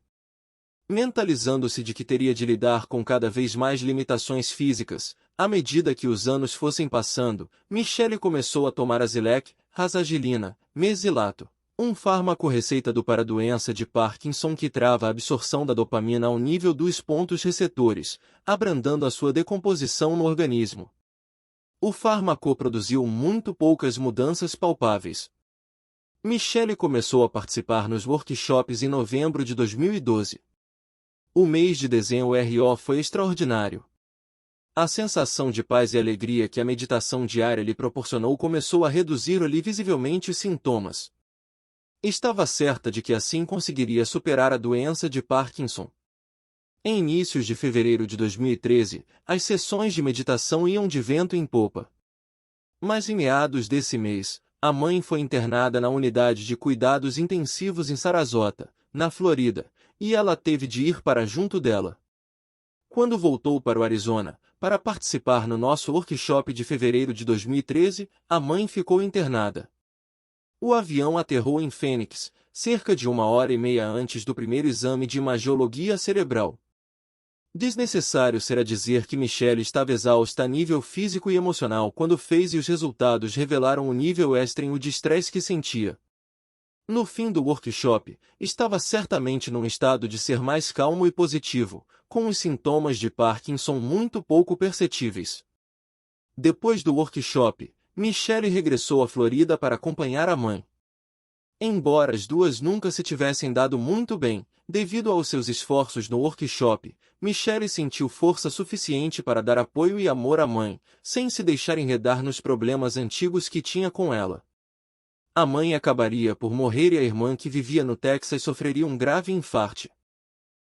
Mentalizando-se de que teria de lidar com cada vez mais limitações físicas, à medida que os anos fossem passando, Michelle começou a tomar Azilec, Razagilina, Mesilato, um fármaco receitado para a doença de Parkinson que trava a absorção da dopamina ao nível dos pontos receptores, abrandando a sua decomposição no organismo. O fármaco produziu muito poucas mudanças palpáveis. Michelle começou a participar nos workshops em novembro de 2012. O mês de dezembro foi extraordinário. A sensação de paz e alegria que a meditação diária lhe proporcionou começou a reduzir-lhe visivelmente os sintomas. Estava certa de que assim conseguiria superar a doença de Parkinson. Em inícios de fevereiro de 2013, as sessões de meditação iam de vento em popa. Mas em meados desse mês, a mãe foi internada na unidade de cuidados intensivos em Sarasota, na Flórida, e ela teve de ir para junto dela. Quando voltou para o Arizona, para participar no nosso workshop de fevereiro de 2013, a mãe ficou internada. O avião aterrou em Phoenix, cerca de 1h30 antes do primeiro exame de imagiologia cerebral. Desnecessário será dizer que Michelle estava exausta a nível físico e emocional quando fez e os resultados revelaram o nível extremo de estresse que sentia. No fim do workshop, estava certamente num estado de ser mais calmo e positivo, com os sintomas de Parkinson muito pouco perceptíveis. Depois do workshop, Michelle regressou à Flórida para acompanhar a mãe. Embora as duas nunca se tivessem dado muito bem, devido aos seus esforços no workshop, Michelle sentiu força suficiente para dar apoio e amor à mãe, sem se deixar enredar nos problemas antigos que tinha com ela. A mãe acabaria por morrer e a irmã que vivia no Texas sofreria um grave infarte.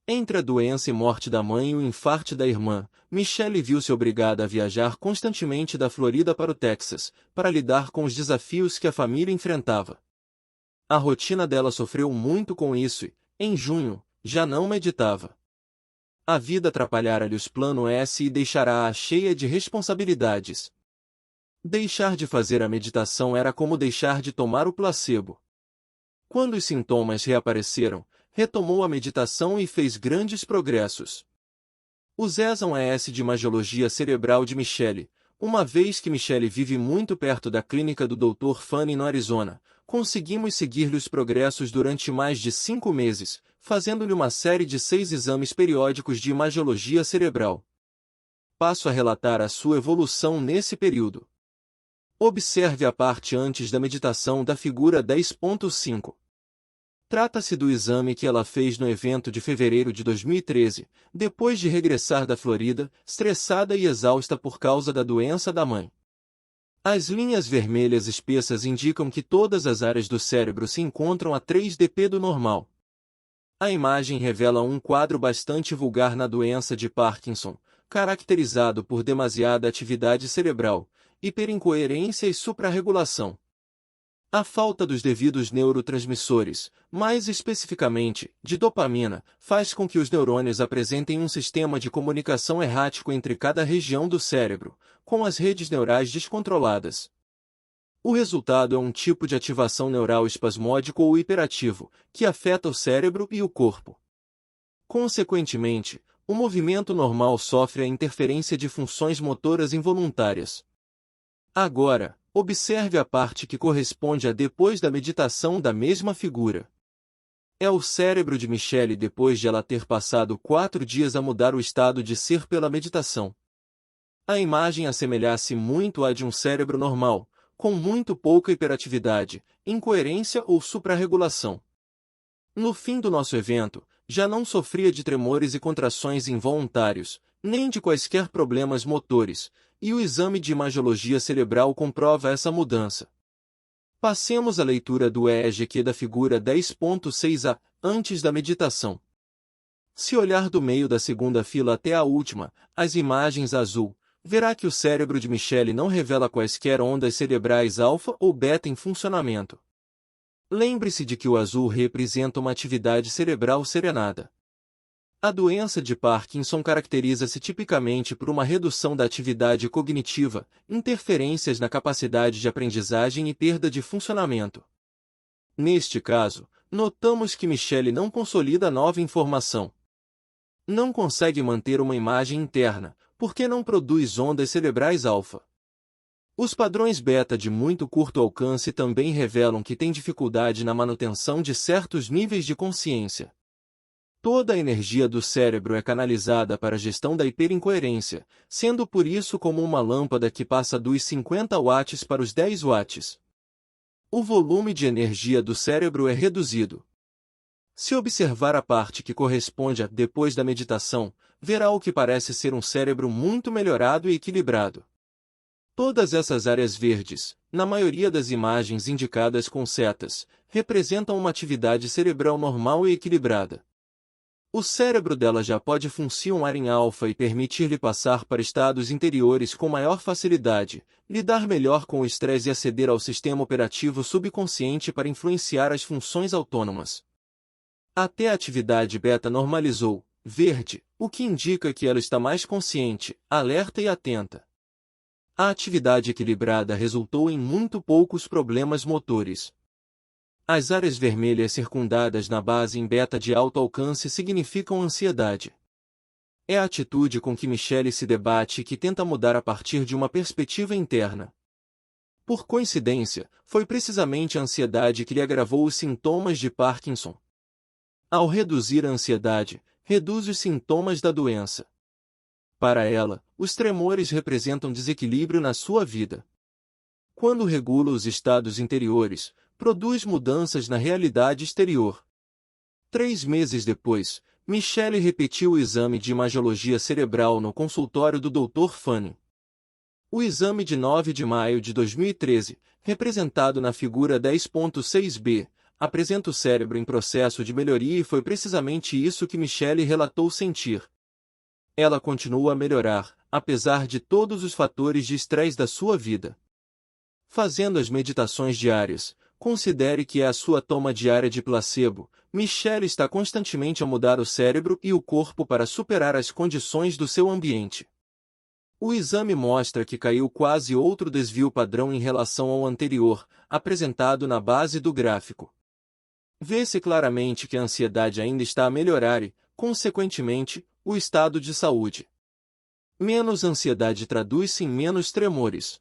Entre a doença e morte da mãe e o infarte da irmã, Michelle viu-se obrigada a viajar constantemente da Flórida para o Texas, para lidar com os desafios que a família enfrentava. A rotina dela sofreu muito com isso e, em junho, já não meditava. A vida atrapalhara-lhe os planos e deixará-a cheia de responsabilidades. Deixar de fazer a meditação era como deixar de tomar o placebo. Quando os sintomas reapareceram, retomou a meditação e fez grandes progressos. Os exam de imagiologia cerebral de Michelle, uma vez que Michelle vive muito perto da clínica do Dr. Fanny no Arizona, conseguimos seguir-lhe os progressos durante mais de 5 meses, fazendo-lhe uma série de 6 exames periódicos de imagiologia cerebral. Passo a relatar a sua evolução nesse período. Observe a parte antes da meditação da figura 10.5. Trata-se do exame que ela fez no evento de fevereiro de 2013, depois de regressar da Flórida, estressada e exausta por causa da doença da mãe. As linhas vermelhas espessas indicam que todas as áreas do cérebro se encontram a 3 dp do normal. A imagem revela um quadro bastante vulgar na doença de Parkinson, caracterizado por demasiada atividade cerebral, hiperincoerência e suprarregulação. A falta dos devidos neurotransmissores, mais especificamente, de dopamina, faz com que os neurônios apresentem um sistema de comunicação errático entre cada região do cérebro, com as redes neurais descontroladas. O resultado é um tipo de ativação neural espasmódico ou hiperativo, que afeta o cérebro e o corpo. Consequentemente, o movimento normal sofre a interferência de funções motoras involuntárias. Agora, observe a parte que corresponde a depois da meditação da mesma figura. É o cérebro de Michelle depois de ela ter passado 4 dias a mudar o estado de ser pela meditação. A imagem assemelha-se muito à de um cérebro normal, com muito pouca hiperatividade, incoerência ou suprarregulação. No fim do nosso evento, já não sofria de tremores e contrações involuntários, nem de quaisquer problemas motores, e o exame de imagiologia cerebral comprova essa mudança. Passemos à leitura do EEG da figura 10.6a, antes da meditação. Se olhar do meio da segunda fila até a última, as imagens azul, verá que o cérebro de Michele não revela quaisquer ondas cerebrais alfa ou beta em funcionamento. Lembre-se de que o azul representa uma atividade cerebral serenada. A doença de Parkinson caracteriza-se tipicamente por uma redução da atividade cognitiva, interferências na capacidade de aprendizagem e perda de funcionamento. Neste caso, notamos que Michele não consolida nova informação. Não consegue manter uma imagem interna, porque não produz ondas cerebrais alfa. Os padrões beta de muito curto alcance também revelam que tem dificuldade na manutenção de certos níveis de consciência. Toda a energia do cérebro é canalizada para a gestão da hiperincoerência, sendo por isso como uma lâmpada que passa dos 50 watts para os 10 watts. O volume de energia do cérebro é reduzido. Se observar a parte que corresponde a depois da meditação, verá o que parece ser um cérebro muito melhorado e equilibrado. Todas essas áreas verdes, na maioria das imagens indicadas com setas, representam uma atividade cerebral normal e equilibrada. O cérebro dela já pode funcionar em alfa e permitir-lhe passar para estados interiores com maior facilidade, lidar melhor com o estresse e aceder ao sistema operativo subconsciente para influenciar as funções autônomas. Até a atividade beta normalizou, verde, o que indica que ela está mais consciente, alerta e atenta. A atividade equilibrada resultou em muito poucos problemas motores. As áreas vermelhas circundadas na base em beta de alto alcance significam ansiedade. É a atitude com que Michele se debate e que tenta mudar a partir de uma perspectiva interna. Por coincidência, foi precisamente a ansiedade que lhe agravou os sintomas de Parkinson. Ao reduzir a ansiedade, reduz os sintomas da doença. Para ela, os tremores representam desequilíbrio na sua vida. Quando regula os estados interiores, produz mudanças na realidade exterior. 3 meses depois, Michele repetiu o exame de imagiologia cerebral no consultório do Dr. Fanning. O exame de 9 de maio de 2013, representado na figura 10.6b, apresenta o cérebro em processo de melhoria e foi precisamente isso que Michele relatou sentir. Ela continua a melhorar, apesar de todos os fatores de estresse da sua vida. Fazendo as meditações diárias, considere que é a sua toma diária de placebo. Michele está constantemente a mudar o cérebro e o corpo para superar as condições do seu ambiente. O exame mostra que caiu quase outro desvio padrão em relação ao anterior, apresentado na base do gráfico. Vê-se claramente que a ansiedade ainda está a melhorar e, consequentemente, o estado de saúde. Menos ansiedade traduz-se em menos tremores.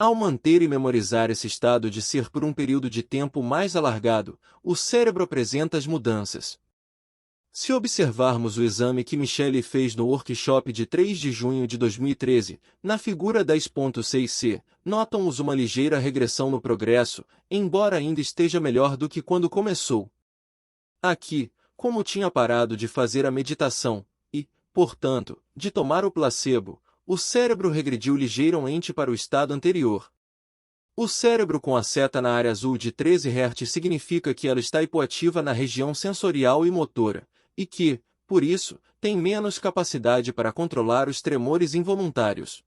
Ao manter e memorizar esse estado de ser por um período de tempo mais alargado, o cérebro apresenta as mudanças. Se observarmos o exame que Michele fez no workshop de 3 de junho de 2013, na figura 10.6c, notam-os uma ligeira regressão no progresso, embora ainda esteja melhor do que quando começou. Aqui, como tinha parado de fazer a meditação, e, portanto, de tomar o placebo, o cérebro regrediu ligeiramente para o estado anterior. O cérebro com a seta na área azul de 13 Hz significa que ela está hipoativa na região sensorial e motora, e que, por isso, tem menos capacidade para controlar os tremores involuntários.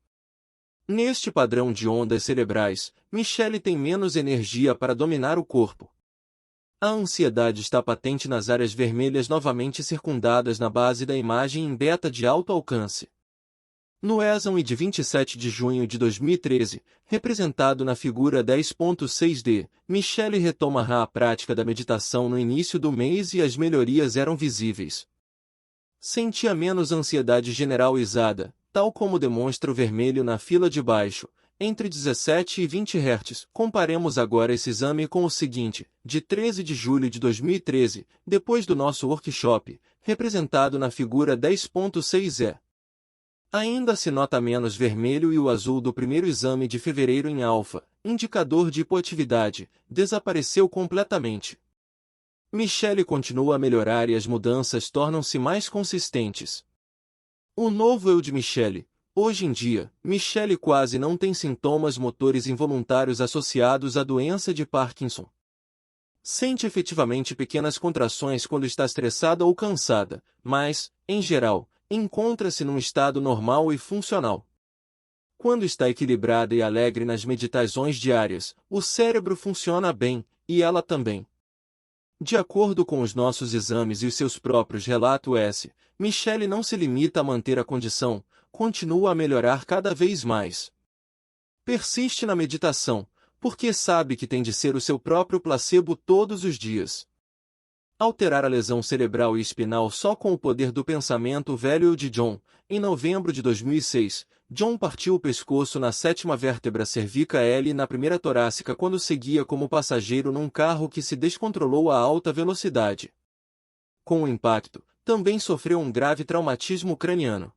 Neste padrão de ondas cerebrais, Michele tem menos energia para dominar o corpo. A ansiedade está patente nas áreas vermelhas novamente circundadas na base da imagem em beta de alto alcance. No exame de 27 de junho de 2013, representado na figura 10.6d, Michele retoma a prática da meditação no início do mês e as melhorias eram visíveis. Sentia menos ansiedade generalizada, tal como demonstra o vermelho na fila de baixo, entre 17 e 20 Hz. Comparemos agora esse exame com o seguinte, de 13 de julho de 2013, depois do nosso workshop, representado na figura 10.6e. Ainda se nota menos vermelho e o azul do primeiro exame de fevereiro em alfa, indicador de hipoatividade, desapareceu completamente. Michele continua a melhorar e as mudanças tornam-se mais consistentes. O novo eu de Michele, Hoje em dia, Michelle quase não tem sintomas motores involuntários associados à doença de Parkinson. Sente efetivamente pequenas contrações quando está estressada ou cansada, mas, em geral, encontra-se num estado normal e funcional. Quando está equilibrada e alegre nas meditações diárias, o cérebro funciona bem, e ela também. De acordo com os nossos exames e os seus próprios relatos, Michelle não se limita a manter a condição, continua a melhorar cada vez mais. Persiste na meditação, porque sabe que tem de ser o seu próprio placebo todos os dias. Alterar a lesão cerebral e espinal só com o poder do pensamento velho de John. Em novembro de 2006, John partiu o pescoço na sétima vértebra cervical e na primeira torácica quando seguia como passageiro num carro que se descontrolou a alta velocidade. Com o impacto, também sofreu um grave traumatismo craniano.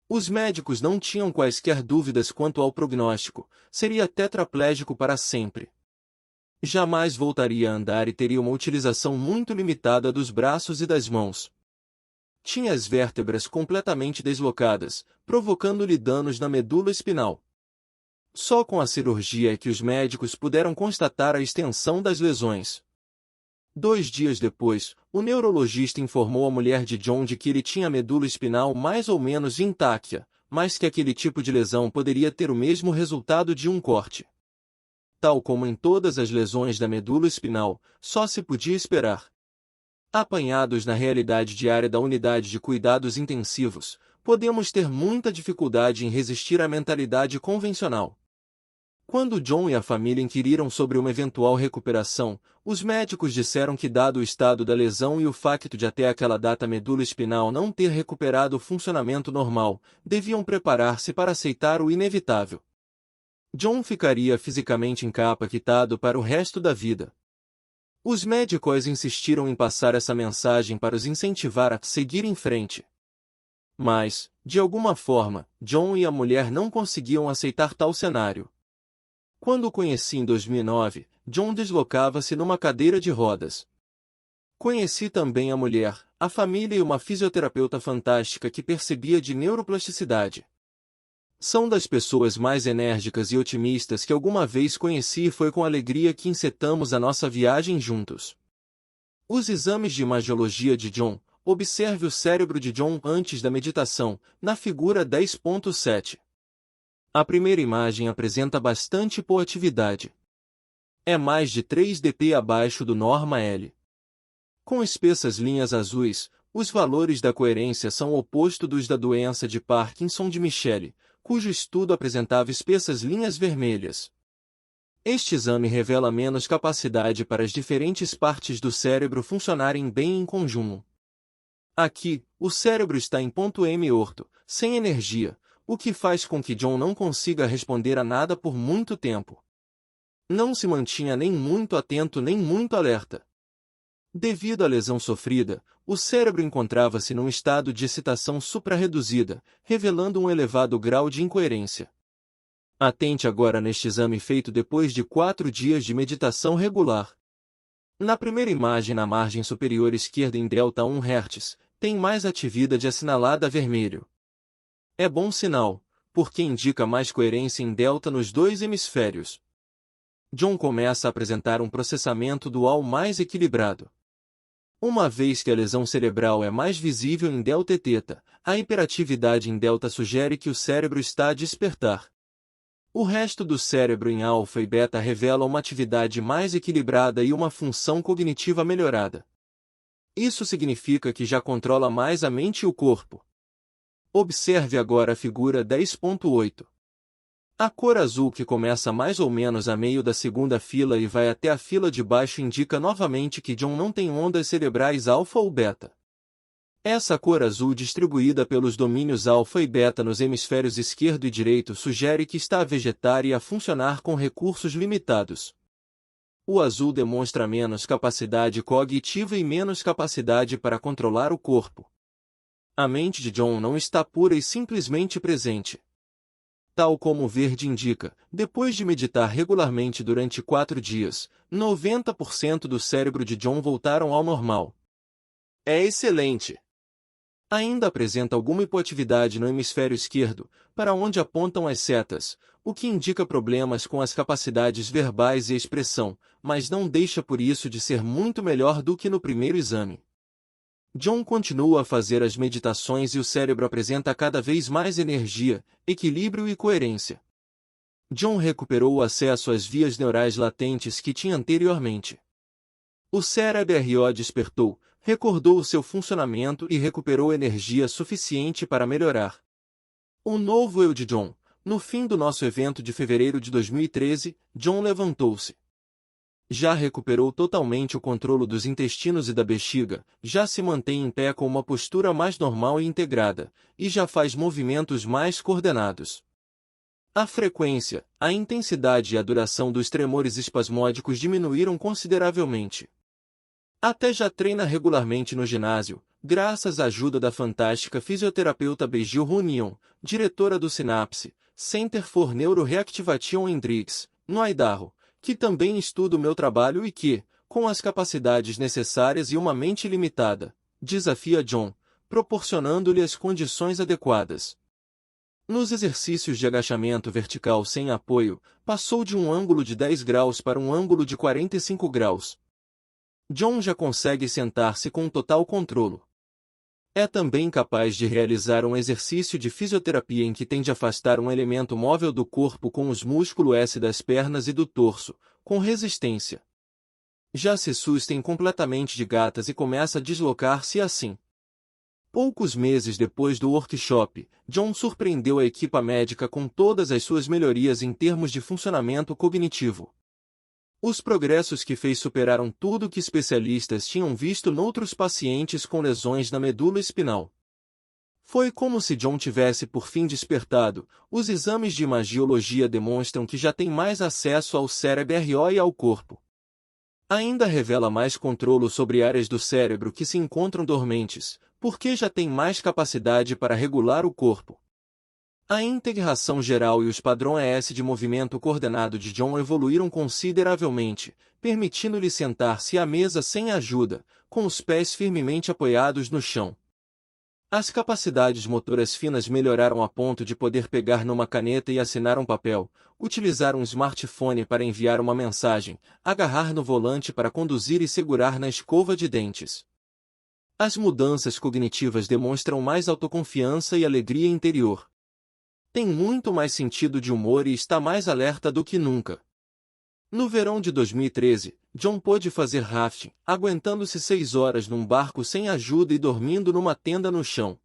Os médicos não tinham quaisquer dúvidas quanto ao prognóstico, seria tetraplégico para sempre. Jamais voltaria a andar e teria uma utilização muito limitada dos braços e das mãos. Tinha as vértebras completamente deslocadas, provocando-lhe danos na medula espinal. Só com a cirurgia é que os médicos puderam constatar a extensão das lesões. 2 dias depois, o neurologista informou a mulher de John de que ele tinha a medula espinal mais ou menos intacta, mas que aquele tipo de lesão poderia ter o mesmo resultado de um corte. Tal como em todas as lesões da medula espinal, só se podia esperar. Apanhados na realidade diária da unidade de cuidados intensivos, podemos ter muita dificuldade em resistir à mentalidade convencional. Quando John e a família inquiriram sobre uma eventual recuperação, os médicos disseram que, dado o estado da lesão e o facto de até aquela data a medula espinal não ter recuperado o funcionamento normal, deviam preparar-se para aceitar o inevitável. John ficaria fisicamente incapacitado para o resto da vida. Os médicos insistiram em passar essa mensagem para os incentivar a seguir em frente. Mas, de alguma forma, John e a mulher não conseguiam aceitar tal cenário. Quando o conheci em 2009, John deslocava-se numa cadeira de rodas. Conheci também a mulher, a família e uma fisioterapeuta fantástica que percebia de neuroplasticidade. São das pessoas mais enérgicas e otimistas que alguma vez conheci e foi com alegria que encetamos a nossa viagem juntos. Os exames de imagiologia de John. Observe o cérebro de John antes da meditação, na figura 10.7. A primeira imagem apresenta bastante hipoatividade. É mais de 3 dp abaixo do norma L. Com espessas linhas azuis, os valores da coerência são o oposto dos da doença de Parkinson de Michelle, cujo estudo apresentava espessas linhas vermelhas. Este exame revela menos capacidade para as diferentes partes do cérebro funcionarem bem em conjunto. Aqui, o cérebro está em ponto M orto, sem energia, o que faz com que John não consiga responder a nada por muito tempo. Não se mantinha nem muito atento nem muito alerta. Devido à lesão sofrida, o cérebro encontrava-se num estado de excitação suprarreduzida, revelando um elevado grau de incoerência. Atente agora neste exame feito depois de 4 dias de meditação regular. Na primeira imagem na margem superior esquerda em delta 1 Hz, tem mais atividade assinalada a vermelho. É bom sinal, porque indica mais coerência em delta nos 2 hemisférios. John começa a apresentar um processamento dual mais equilibrado. Uma vez que a lesão cerebral é mais visível em delta e teta, a hiperatividade em delta sugere que o cérebro está a despertar. O resto do cérebro em alfa e beta revela uma atividade mais equilibrada e uma função cognitiva melhorada. Isso significa que já controla mais a mente e o corpo. Observe agora a figura 10.8. A cor azul que começa mais ou menos a meio da segunda fila e vai até a fila de baixo indica novamente que John não tem ondas cerebrais alfa ou beta. Essa cor azul distribuída pelos domínios alfa e beta nos hemisférios esquerdo e direito sugere que está a vegetar e a funcionar com recursos limitados. O azul demonstra menos capacidade cognitiva e menos capacidade para controlar o corpo. A mente de John não está pura e simplesmente presente. Tal como o verde indica, depois de meditar regularmente durante 4 dias, 90% do cérebro de John voltaram ao normal. É excelente! Ainda apresenta alguma hipoatividade no hemisfério esquerdo, para onde apontam as setas, o que indica problemas com as capacidades verbais e expressão, mas não deixa por isso de ser muito melhor do que no primeiro exame. John continua a fazer as meditações e o cérebro apresenta cada vez mais energia, equilíbrio e coerência. John recuperou o acesso às vias neurais latentes que tinha anteriormente. O cérebro despertou, recordou o seu funcionamento e recuperou energia suficiente para melhorar. O novo eu de John. No fim do nosso evento de fevereiro de 2013, John levantou-se. Já recuperou totalmente o controle dos intestinos e da bexiga, já se mantém em pé com uma postura mais normal e integrada, e já faz movimentos mais coordenados. A frequência, a intensidade e a duração dos tremores espasmódicos diminuíram consideravelmente. Até já treina regularmente no ginásio, graças à ajuda da fantástica fisioterapeuta Beijil Runion, diretora do Synapse Center for Neuroreactivation in Driggs, no Idaho, que também estuda o meu trabalho e que, com as capacidades necessárias e uma mente limitada, desafia John, proporcionando-lhe as condições adequadas. Nos exercícios de agachamento vertical sem apoio, passou de um ângulo de 10 graus para um ângulo de 45 graus. John já consegue sentar-se com total controle. É também capaz de realizar um exercício de fisioterapia em que tem de afastar um elemento móvel do corpo com os músculos S das pernas e do torso, com resistência. Já se sustem completamente de gatas e começa a deslocar-se assim. Poucos meses depois do workshop, John surpreendeu a equipa médica com todas as suas melhorias em termos de funcionamento cognitivo. Os progressos que fez superaram tudo que especialistas tinham visto noutros pacientes com lesões na medula espinal. Foi como se John tivesse por fim despertado. Os exames de imagiologia demonstram que já tem mais acesso ao cérebro e ao corpo. Ainda revela mais controle sobre áreas do cérebro que se encontram dormentes, porque já tem mais capacidade para regular o corpo. A integração geral e os padrões de movimento coordenado de John evoluíram consideravelmente, permitindo-lhe sentar-se à mesa sem ajuda, com os pés firmemente apoiados no chão. As capacidades motoras finas melhoraram a ponto de poder pegar numa caneta e assinar um papel, utilizar um smartphone para enviar uma mensagem, agarrar no volante para conduzir e segurar na escova de dentes. As mudanças cognitivas demonstram mais autoconfiança e alegria interior. Tem muito mais sentido de humor e está mais alerta do que nunca. No verão de 2013, John pôde fazer rafting, aguentando-se 6 horas num barco sem ajuda e dormindo numa tenda no chão.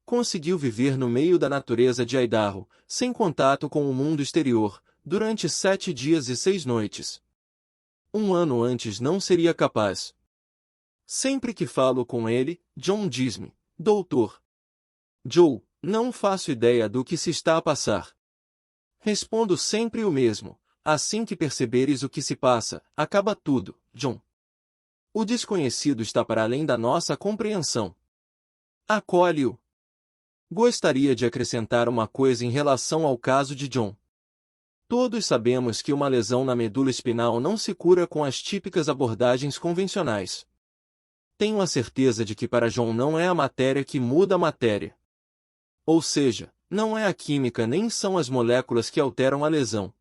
Conseguiu viver no meio da natureza de Idaho, sem contato com o mundo exterior, durante 7 dias e 6 noites. Um ano antes não seria capaz. Sempre que falo com ele, John diz-me, Doutor Joe, não faço ideia do que se está a passar. Respondo sempre o mesmo. Assim que perceberes o que se passa, acaba tudo, John. O desconhecido está para além da nossa compreensão. Acolhe-o. Gostaria de acrescentar uma coisa em relação ao caso de John. Todos sabemos que uma lesão na medula espinal não se cura com as típicas abordagens convencionais. Tenho a certeza de que para John não é a matéria que muda a matéria. Ou seja, não é a química nem são as moléculas que alteram a lesão.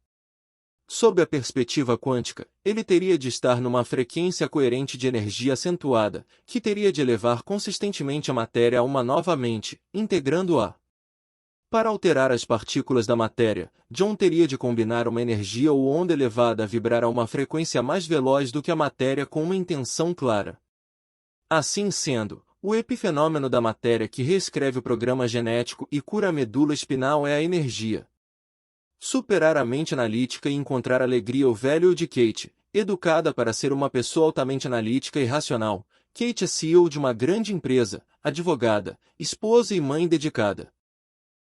Sob a perspectiva quântica, ele teria de estar numa frequência coerente de energia acentuada, que teria de elevar consistentemente a matéria a uma nova mente, integrando-a. Para alterar as partículas da matéria, John teria de combinar uma energia ou onda elevada a vibrar a uma frequência mais veloz do que a matéria com uma intenção clara. Assim sendo, o epifenômeno da matéria que reescreve o programa genético e cura a medula espinal é a energia. Superar a mente analítica e encontrar alegria. O velho de Kate, educada para ser uma pessoa altamente analítica e racional, Kate é CEO de uma grande empresa, advogada, esposa e mãe dedicada.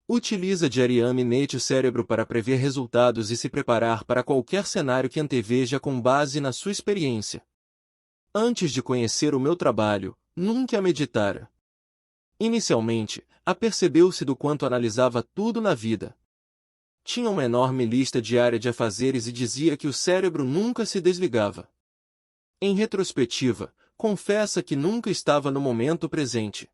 Utiliza diariamente o cérebro para prever resultados e se preparar para qualquer cenário que anteveja com base na sua experiência. Antes de conhecer o meu trabalho, nunca meditara. Inicialmente, apercebeu-se do quanto analisava tudo na vida. Tinha uma enorme lista diária de afazeres e dizia que o cérebro nunca se desligava. Em retrospectiva, confessa que nunca estava no momento presente.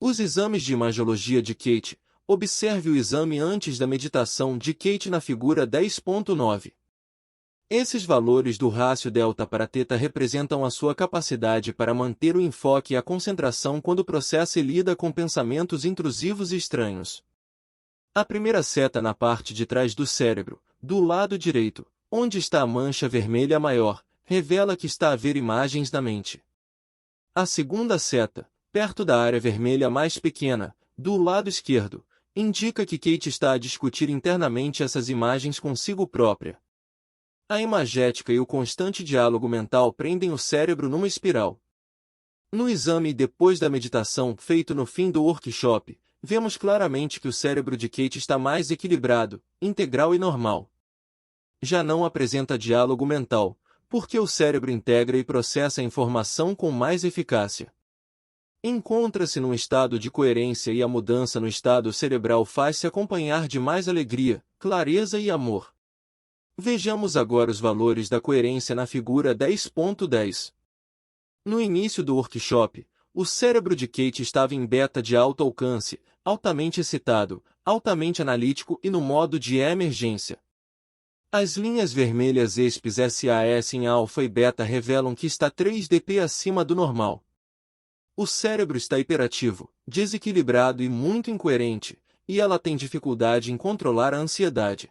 Os exames de imagiologia de Kate. Observe o exame antes da meditação de Kate na figura 10.9. Esses valores do rácio delta para θ representam a sua capacidade para manter o enfoque e a concentração quando processa e lida com pensamentos intrusivos e estranhos. A primeira seta na parte de trás do cérebro, do lado direito, onde está a mancha vermelha maior, revela que está a ver imagens na mente. A segunda seta, perto da área vermelha mais pequena, do lado esquerdo, indica que Kate está a discutir internamente essas imagens consigo própria. A imagética e o constante diálogo mental prendem o cérebro numa espiral. No exame depois da meditação feito no fim do workshop, vemos claramente que o cérebro de Kate está mais equilibrado, integral e normal. Já não apresenta diálogo mental, porque o cérebro integra e processa a informação com mais eficácia. Encontra-se num estado de coerência e a mudança no estado cerebral faz-se acompanhar de mais alegria, clareza e amor. Vejamos agora os valores da coerência na figura 10.10. No início do workshop, o cérebro de Kate estava em beta de alto alcance, altamente excitado, altamente analítico e no modo de emergência. As linhas vermelhas ESPs SAS em alfa e beta revelam que está 3 dp acima do normal. O cérebro está hiperativo, desequilibrado e muito incoerente, e ela tem dificuldade em controlar a ansiedade.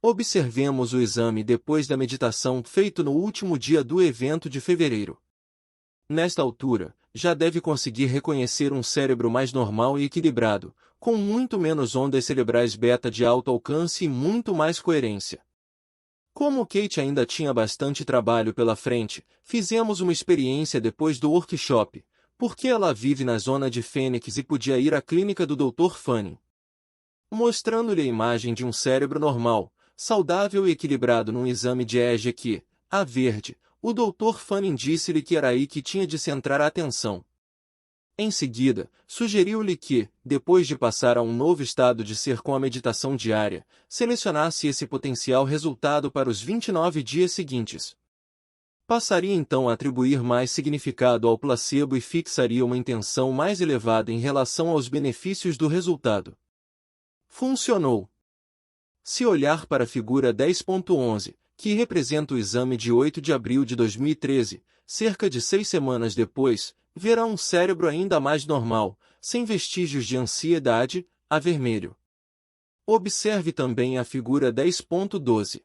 Observemos o exame depois da meditação feito no último dia do evento de fevereiro. Nesta altura, já deve conseguir reconhecer um cérebro mais normal e equilibrado, com muito menos ondas cerebrais beta de alto alcance e muito mais coerência. Como Kate ainda tinha bastante trabalho pela frente, fizemos uma experiência depois do workshop, porque ela vive na zona de Fênix e podia ir à clínica do Dr. Fanning. Mostrando-lhe a imagem de um cérebro normal, saudável e equilibrado num exame de EEG que, a verde, o Dr. Fanning disse-lhe que era aí que tinha de centrar a atenção. Em seguida, sugeriu-lhe que, depois de passar a um novo estado de ser com a meditação diária, selecionasse esse potencial resultado para os 29 dias seguintes. Passaria então a atribuir mais significado ao placebo e fixaria uma intenção mais elevada em relação aos benefícios do resultado. Funcionou. Se olhar para a figura 10.11, que representa o exame de 8 de abril de 2013, cerca de 6 semanas depois, verá um cérebro ainda mais normal, sem vestígios de ansiedade, a vermelho. Observe também a figura 10.12.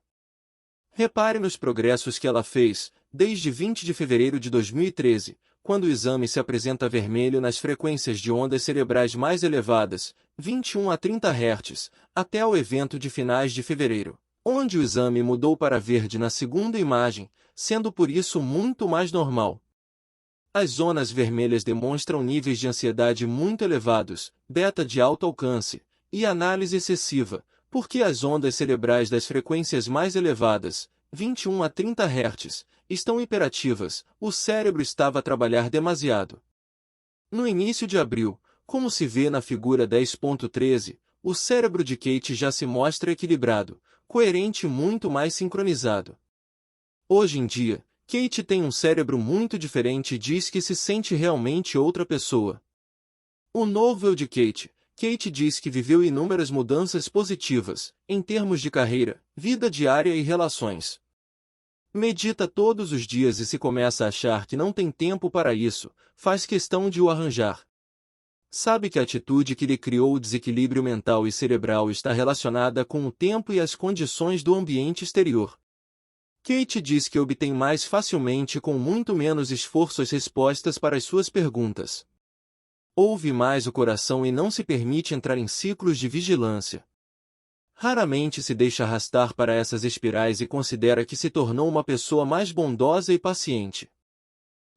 Repare nos progressos que ela fez, desde 20 de fevereiro de 2013, quando o exame se apresenta vermelho nas frequências de ondas cerebrais mais elevadas, 21 a 30 Hz, até o evento de finais de fevereiro, onde o exame mudou para verde na segunda imagem, sendo por isso muito mais normal. As zonas vermelhas demonstram níveis de ansiedade muito elevados, beta de alto alcance, e análise excessiva, porque as ondas cerebrais das frequências mais elevadas, 21 a 30 Hz, estão hiperativas, o cérebro estava a trabalhar demasiado. No início de abril, como se vê na figura 10.13, o cérebro de Kate já se mostra equilibrado, coerente e muito mais sincronizado. Hoje em dia, Kate tem um cérebro muito diferente e diz que se sente realmente outra pessoa. O novo eu de Kate. Kate diz que viveu inúmeras mudanças positivas, em termos de carreira, vida diária e relações. Medita todos os dias e se começa a achar que não tem tempo para isso, faz questão de o arranjar. Sabe que a atitude que lhe criou o desequilíbrio mental e cerebral está relacionada com o tempo e as condições do ambiente exterior. Kate diz que obtém mais facilmente com muito menos esforço as respostas para as suas perguntas. Ouve mais o coração e não se permite entrar em ciclos de vigilância. Raramente se deixa arrastar para essas espirais e considera que se tornou uma pessoa mais bondosa e paciente.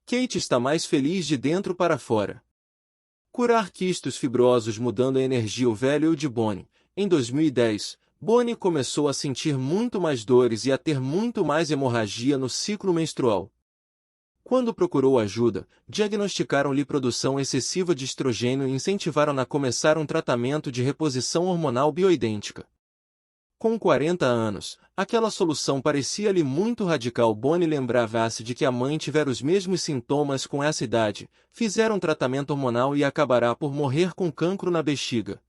Kate está mais feliz de dentro para fora. Curar quistos fibrosos mudando a energia. O velho de Bonnie. Em 2010, Bonnie começou a sentir muito mais dores e a ter muito mais hemorragia no ciclo menstrual. Quando procurou ajuda, diagnosticaram-lhe produção excessiva de estrogênio e incentivaram-na a começar um tratamento de reposição hormonal bioidêntica. Com 40 anos, aquela solução parecia-lhe muito radical. Bonnie lembrava-se de que a mãe tivera os mesmos sintomas com essa idade, fizeram tratamento hormonal e acabará por morrer com cancro na bexiga.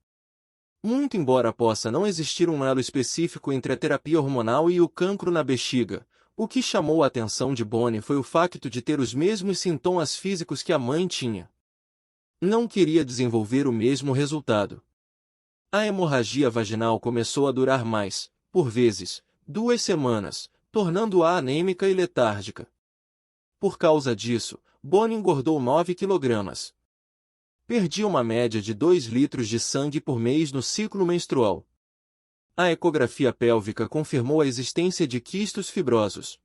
Muito embora possa não existir um elo específico entre a terapia hormonal e o cancro na bexiga, o que chamou a atenção de Bonnie foi o facto de ter os mesmos sintomas físicos que a mãe tinha. Não queria desenvolver o mesmo resultado. A hemorragia vaginal começou a durar mais, por vezes, 2 semanas, tornando-a anêmica e letárgica. Por causa disso, Bonnie engordou 9 quilogramas. Perdia uma média de 2 litros de sangue por mês no ciclo menstrual. A ecografia pélvica confirmou a existência de quistos fibrosos.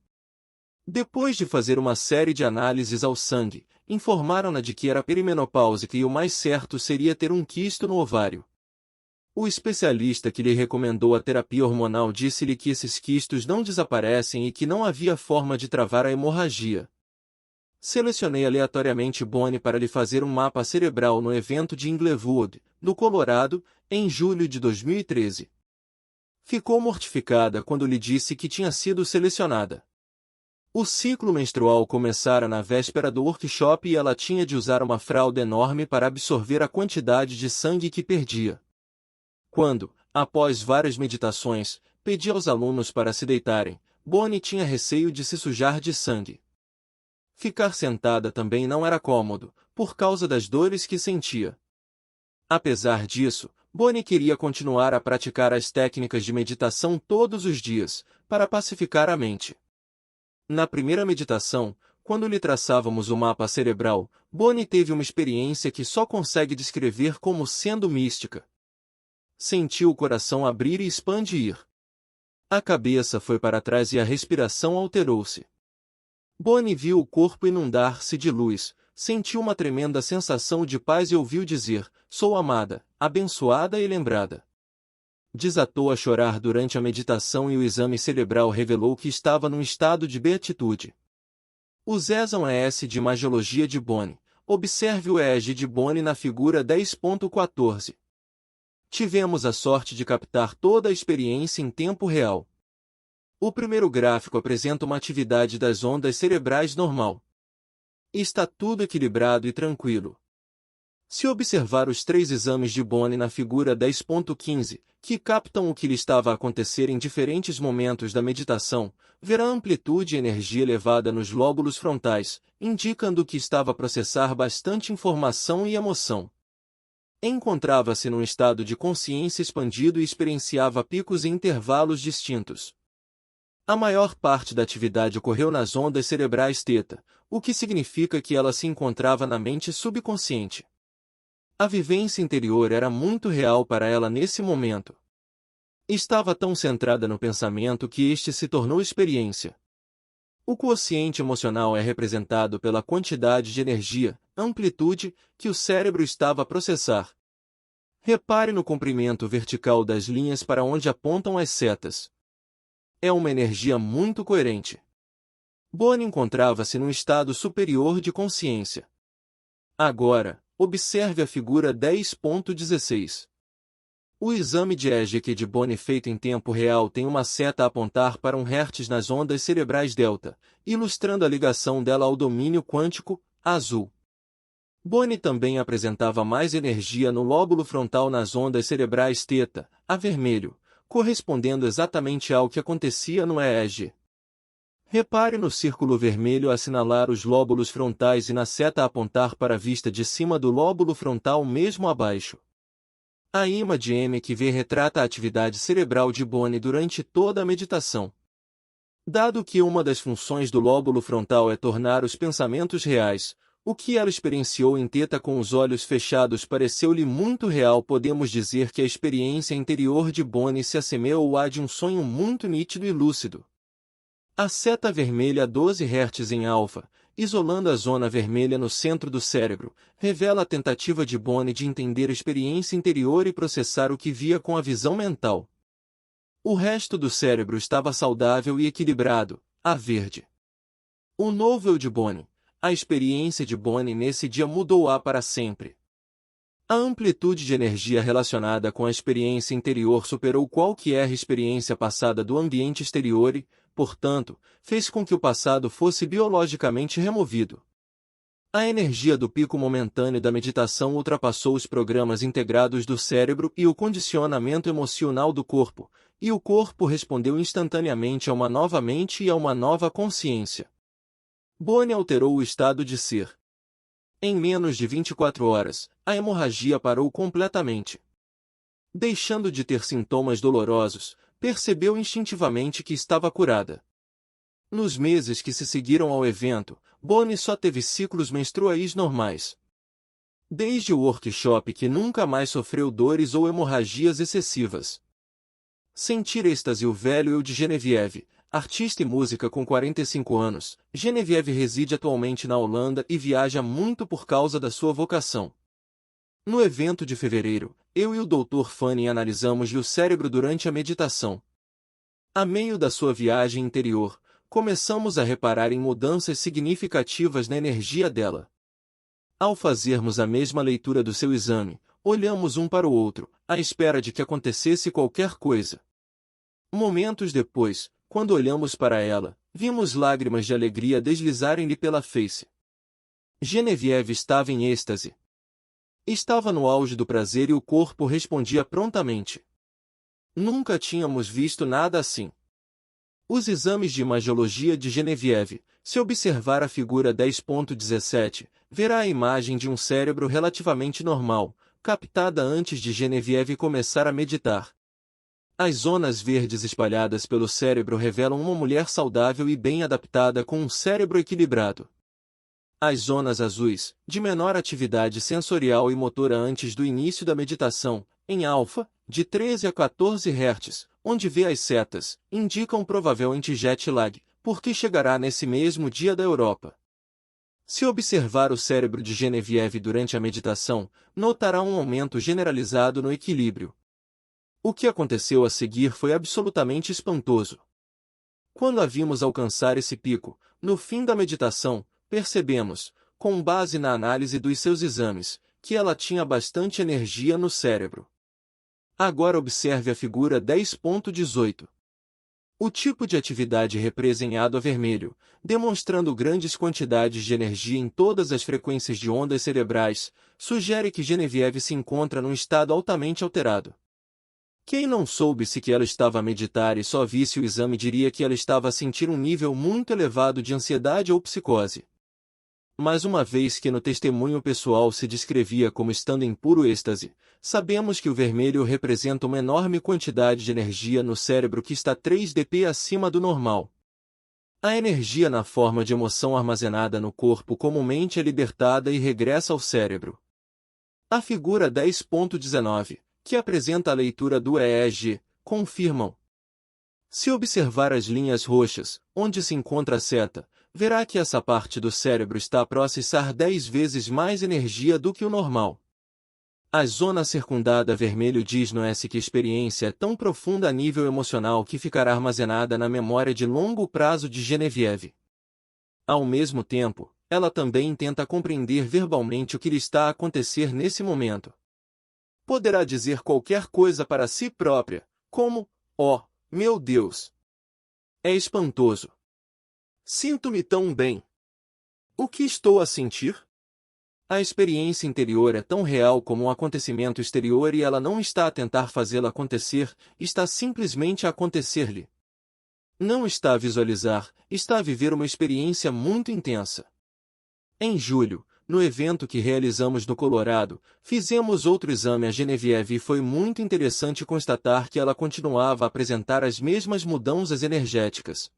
Depois de fazer uma série de análises ao sangue, informaram-na de que era perimenopáusica e o mais certo seria ter um quisto no ovário. O especialista que lhe recomendou a terapia hormonal disse-lhe que esses quistos não desaparecem e que não havia forma de travar a hemorragia. Selecionei aleatoriamente Bonnie para lhe fazer um mapa cerebral no evento de Inglewood, no Colorado, em julho de 2013. Ficou mortificada quando lhe disse que tinha sido selecionada. O ciclo menstrual começara na véspera do workshop e ela tinha de usar uma fralda enorme para absorver a quantidade de sangue que perdia. Quando, após várias meditações, pedi aos alunos para se deitarem, Bonnie tinha receio de se sujar de sangue. Ficar sentada também não era cômodo, por causa das dores que sentia. Apesar disso, Bonnie queria continuar a praticar as técnicas de meditação todos os dias, para pacificar a mente. Na primeira meditação, quando lhe traçávamos o mapa cerebral, Bonnie teve uma experiência que só consegue descrever como sendo mística. Sentiu o coração abrir e expandir. A cabeça foi para trás e a respiração alterou-se. Bonnie viu o corpo inundar-se de luz, sentiu uma tremenda sensação de paz e ouviu dizer: "Sou amada, abençoada e lembrada." Desatou a chorar durante a meditação e o exame cerebral revelou que estava num estado de beatitude. Os ESAM de imagiologia de Bonnie. Observe o EEG de Bonnie na figura 10.14. Tivemos a sorte de captar toda a experiência em tempo real. O primeiro gráfico apresenta uma atividade das ondas cerebrais normal. Está tudo equilibrado e tranquilo. Se observar os 3 exames de Bonnie na figura 10.15, que captam o que lhe estava a acontecer em diferentes momentos da meditação, verá amplitude e energia elevada nos lóbulos frontais, indicando que estava a processar bastante informação e emoção. Encontrava-se num estado de consciência expandido e experienciava picos em intervalos distintos. A maior parte da atividade ocorreu nas ondas cerebrais θ, o que significa que ela se encontrava na mente subconsciente. A vivência interior era muito real para ela nesse momento. Estava tão centrada no pensamento que este se tornou experiência. O quociente emocional é representado pela quantidade de energia, amplitude, que o cérebro estava a processar. Repare no comprimento vertical das linhas para onde apontam as setas. É uma energia muito coerente. Bonnie encontrava-se num estado superior de consciência. Agora, observe a figura 10.16. O exame de EEG de Bonnie feito em tempo real tem uma seta a apontar para um hertz nas ondas cerebrais delta, ilustrando a ligação dela ao domínio quântico, azul. Bonnie também apresentava mais energia no lóbulo frontal nas ondas cerebrais θ, a vermelho, correspondendo exatamente ao que acontecia no EEG. Repare no círculo vermelho a assinalar os lóbulos frontais e na seta a apontar para a vista de cima do lóbulo frontal mesmo abaixo. A imagem que vê retrata a atividade cerebral de Bonnie durante toda a meditação. Dado que uma das funções do lóbulo frontal é tornar os pensamentos reais, o que ela experienciou em θ com os olhos fechados pareceu-lhe muito real. Podemos dizer que a experiência interior de Bonnie se assemelhou à de um sonho muito nítido e lúcido. A seta vermelha a 12 Hz em alfa, isolando a zona vermelha no centro do cérebro, revela a tentativa de Bonnie de entender a experiência interior e processar o que via com a visão mental. O resto do cérebro estava saudável e equilibrado, a verde. O novo eu de Bonnie. A experiência de Bonnie nesse dia mudou-a para sempre. A amplitude de energia relacionada com a experiência interior superou qualquer experiência passada do ambiente exterior e, portanto, fez com que o passado fosse biologicamente removido. A energia do pico momentâneo da meditação ultrapassou os programas integrados do cérebro e o condicionamento emocional do corpo, e o corpo respondeu instantaneamente a uma nova mente e a uma nova consciência. Bonnie alterou o estado de ser. Em menos de 24 horas, a hemorragia parou completamente. Deixando de ter sintomas dolorosos, percebeu instintivamente que estava curada. Nos meses que se seguiram ao evento, Bonnie só teve ciclos menstruais normais. Desde o workshop que nunca mais sofreu dores ou hemorragias excessivas. Sentir êxtase. O velho eu de Genevieve, artista e música com 45 anos, Genevieve reside atualmente na Holanda e viaja muito por causa da sua vocação. No evento de fevereiro, eu e o Dr. Fanny analisamos-lhe o cérebro durante a meditação. A meio da sua viagem interior, começamos a reparar em mudanças significativas na energia dela. Ao fazermos a mesma leitura do seu exame, olhamos um para o outro, à espera de que acontecesse qualquer coisa. Momentos depois, quando olhamos para ela, vimos lágrimas de alegria deslizarem-lhe pela face. Genevieve estava em êxtase. Estava no auge do prazer e o corpo respondia prontamente. Nunca tínhamos visto nada assim. Os exames de imagiologia de Genevieve, se observar a figura 10.17, verá a imagem de um cérebro relativamente normal, captada antes de Genevieve começar a meditar. As zonas verdes espalhadas pelo cérebro revelam uma mulher saudável e bem adaptada com um cérebro equilibrado. As zonas azuis, de menor atividade sensorial e motora antes do início da meditação, em alfa, de 13 a 14 Hz, onde vê as setas, indicam provavelmente jet lag, porque chegará nesse mesmo dia da Europa. Se observar o cérebro de Genevieve durante a meditação, notará um aumento generalizado no equilíbrio. O que aconteceu a seguir foi absolutamente espantoso. Quando a vimos alcançar esse pico, no fim da meditação, percebemos, com base na análise dos seus exames, que ela tinha bastante energia no cérebro. Agora observe a figura 10.18. O tipo de atividade representado a vermelho, demonstrando grandes quantidades de energia em todas as frequências de ondas cerebrais, sugere que Genevieve se encontra num estado altamente alterado. Quem não soubesse que ela estava a meditar e só visse o exame diria que ela estava a sentir um nível muito elevado de ansiedade ou psicose. Mas uma vez que no testemunho pessoal se descrevia como estando em puro êxtase, sabemos que o vermelho representa uma enorme quantidade de energia no cérebro que está 3 dp acima do normal. A energia na forma de emoção armazenada no corpo comumente é libertada e regressa ao cérebro. A figura 10.19, que apresenta a leitura do EEG, confirmam. Se observar as linhas roxas, onde se encontra a seta, verá que essa parte do cérebro está a processar 10 vezes mais energia do que o normal. A zona circundada a vermelho diz-nos que a experiência é tão profunda a nível emocional que ficará armazenada na memória de longo prazo de Genevieve. Ao mesmo tempo, ela também tenta compreender verbalmente o que lhe está a acontecer nesse momento. Poderá dizer qualquer coisa para si própria, como, oh, meu Deus! É espantoso. Sinto-me tão bem. O que estou a sentir? A experiência interior é tão real como um acontecimento exterior e ela não está a tentar fazê-la acontecer, está simplesmente a acontecer-lhe. Não está a visualizar, está a viver uma experiência muito intensa. Em julho, no evento que realizamos no Colorado, fizemos outro exame a Genevieve e foi muito interessante constatar que ela continuava a apresentar as mesmas mudanças energéticas.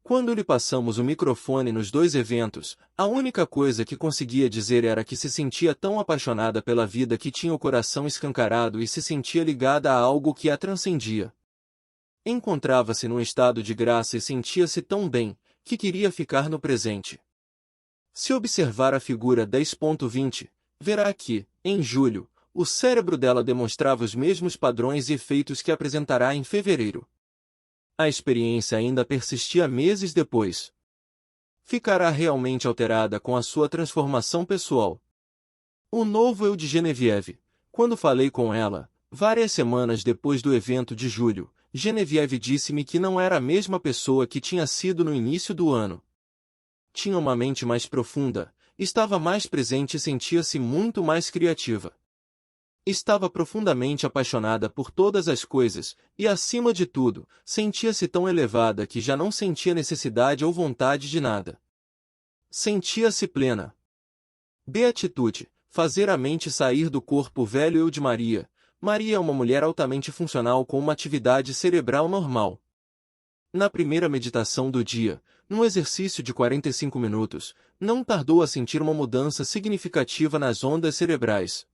Quando lhe passamos o microfone nos dois eventos, a única coisa que conseguia dizer era que se sentia tão apaixonada pela vida que tinha o coração escancarado e se sentia ligada a algo que a transcendia. Encontrava-se num estado de graça e sentia-se tão bem, que queria ficar no presente. Se observar a figura 10.20, verá que, em julho, o cérebro dela demonstrava os mesmos padrões e efeitos que apresentará em fevereiro. A experiência ainda persistia meses depois. Ficará realmente alterada com a sua transformação pessoal. O novo eu de Genevieve. Quando falei com ela, várias semanas depois do evento de julho, Genevieve disse-me que não era a mesma pessoa que tinha sido no início do ano. Tinha uma mente mais profunda, estava mais presente e sentia-se muito mais criativa. Estava profundamente apaixonada por todas as coisas, e acima de tudo, sentia-se tão elevada que já não sentia necessidade ou vontade de nada. Sentia-se plena. Beatitude, fazer a mente sair do corpo velho eu de Maria. Maria é uma mulher altamente funcional com uma atividade cerebral normal. Na primeira meditação do dia, num exercício de 45 minutos, não tardou a sentir uma mudança significativa nas ondas cerebrais.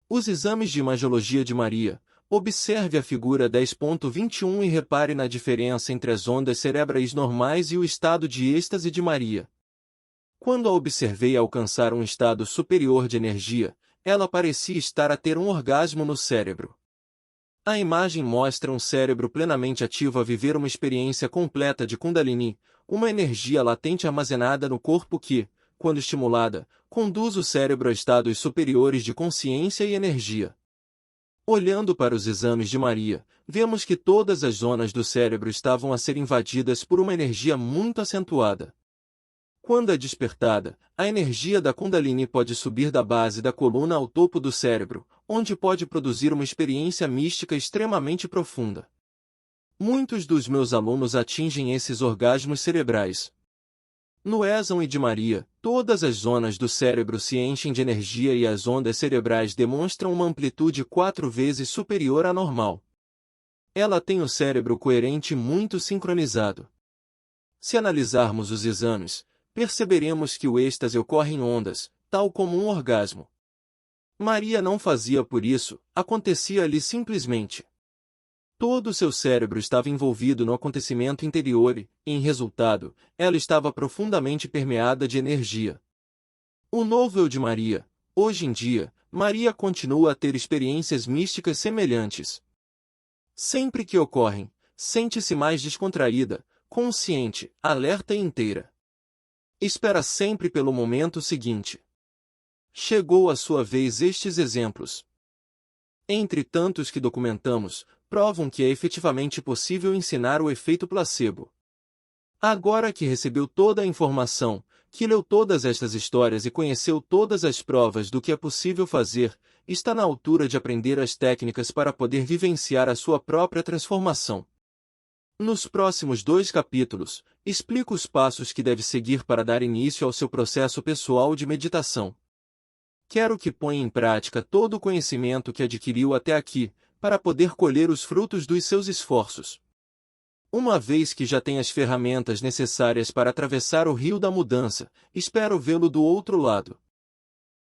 Os exames de imagiologia de Maria. Observe a figura 10.21 e repare na diferença entre as ondas cerebrais normais e o estado de êxtase de Maria. Quando a observei alcançar um estado superior de energia, ela parecia estar a ter um orgasmo no cérebro. A imagem mostra um cérebro plenamente ativo a viver uma experiência completa de Kundalini, uma energia latente armazenada no corpo que, quando estimulada, conduz o cérebro a estados superiores de consciência e energia. Olhando para os exames de Maria, vemos que todas as zonas do cérebro estavam a ser invadidas por uma energia muito acentuada. Quando é despertada, a energia da Kundalini pode subir da base da coluna ao topo do cérebro, onde pode produzir uma experiência mística extremamente profunda. Muitos dos meus alunos atingem esses orgasmos cerebrais. No Eson e de Maria, todas as zonas do cérebro se enchem de energia e as ondas cerebrais demonstram uma amplitude 4 vezes superior à normal. Ela tem o cérebro coerente e muito sincronizado. Se analisarmos os exames, perceberemos que o êxtase ocorre em ondas, tal como um orgasmo. Maria não fazia por isso, acontecia-lhe simplesmente. Todo o seu cérebro estava envolvido no acontecimento interior e, em resultado, ela estava profundamente permeada de energia. O novo eu de Maria. Hoje em dia, Maria continua a ter experiências místicas semelhantes. Sempre que ocorrem, sente-se mais descontraída, consciente, alerta e inteira. Espera sempre pelo momento seguinte. Chegou a sua vez. Estes exemplos, entre tantos que documentamos, provam que é efetivamente possível ensinar o efeito placebo. Agora que recebeu toda a informação, que leu todas estas histórias e conheceu todas as provas do que é possível fazer, está na altura de aprender as técnicas para poder vivenciar a sua própria transformação. Nos próximos 2 capítulos, explico os passos que deve seguir para dar início ao seu processo pessoal de meditação. Quero que ponha em prática todo o conhecimento que adquiriu até aqui, para poder colher os frutos dos seus esforços. Uma vez que já tem as ferramentas necessárias para atravessar o rio da mudança, espero vê-lo do outro lado.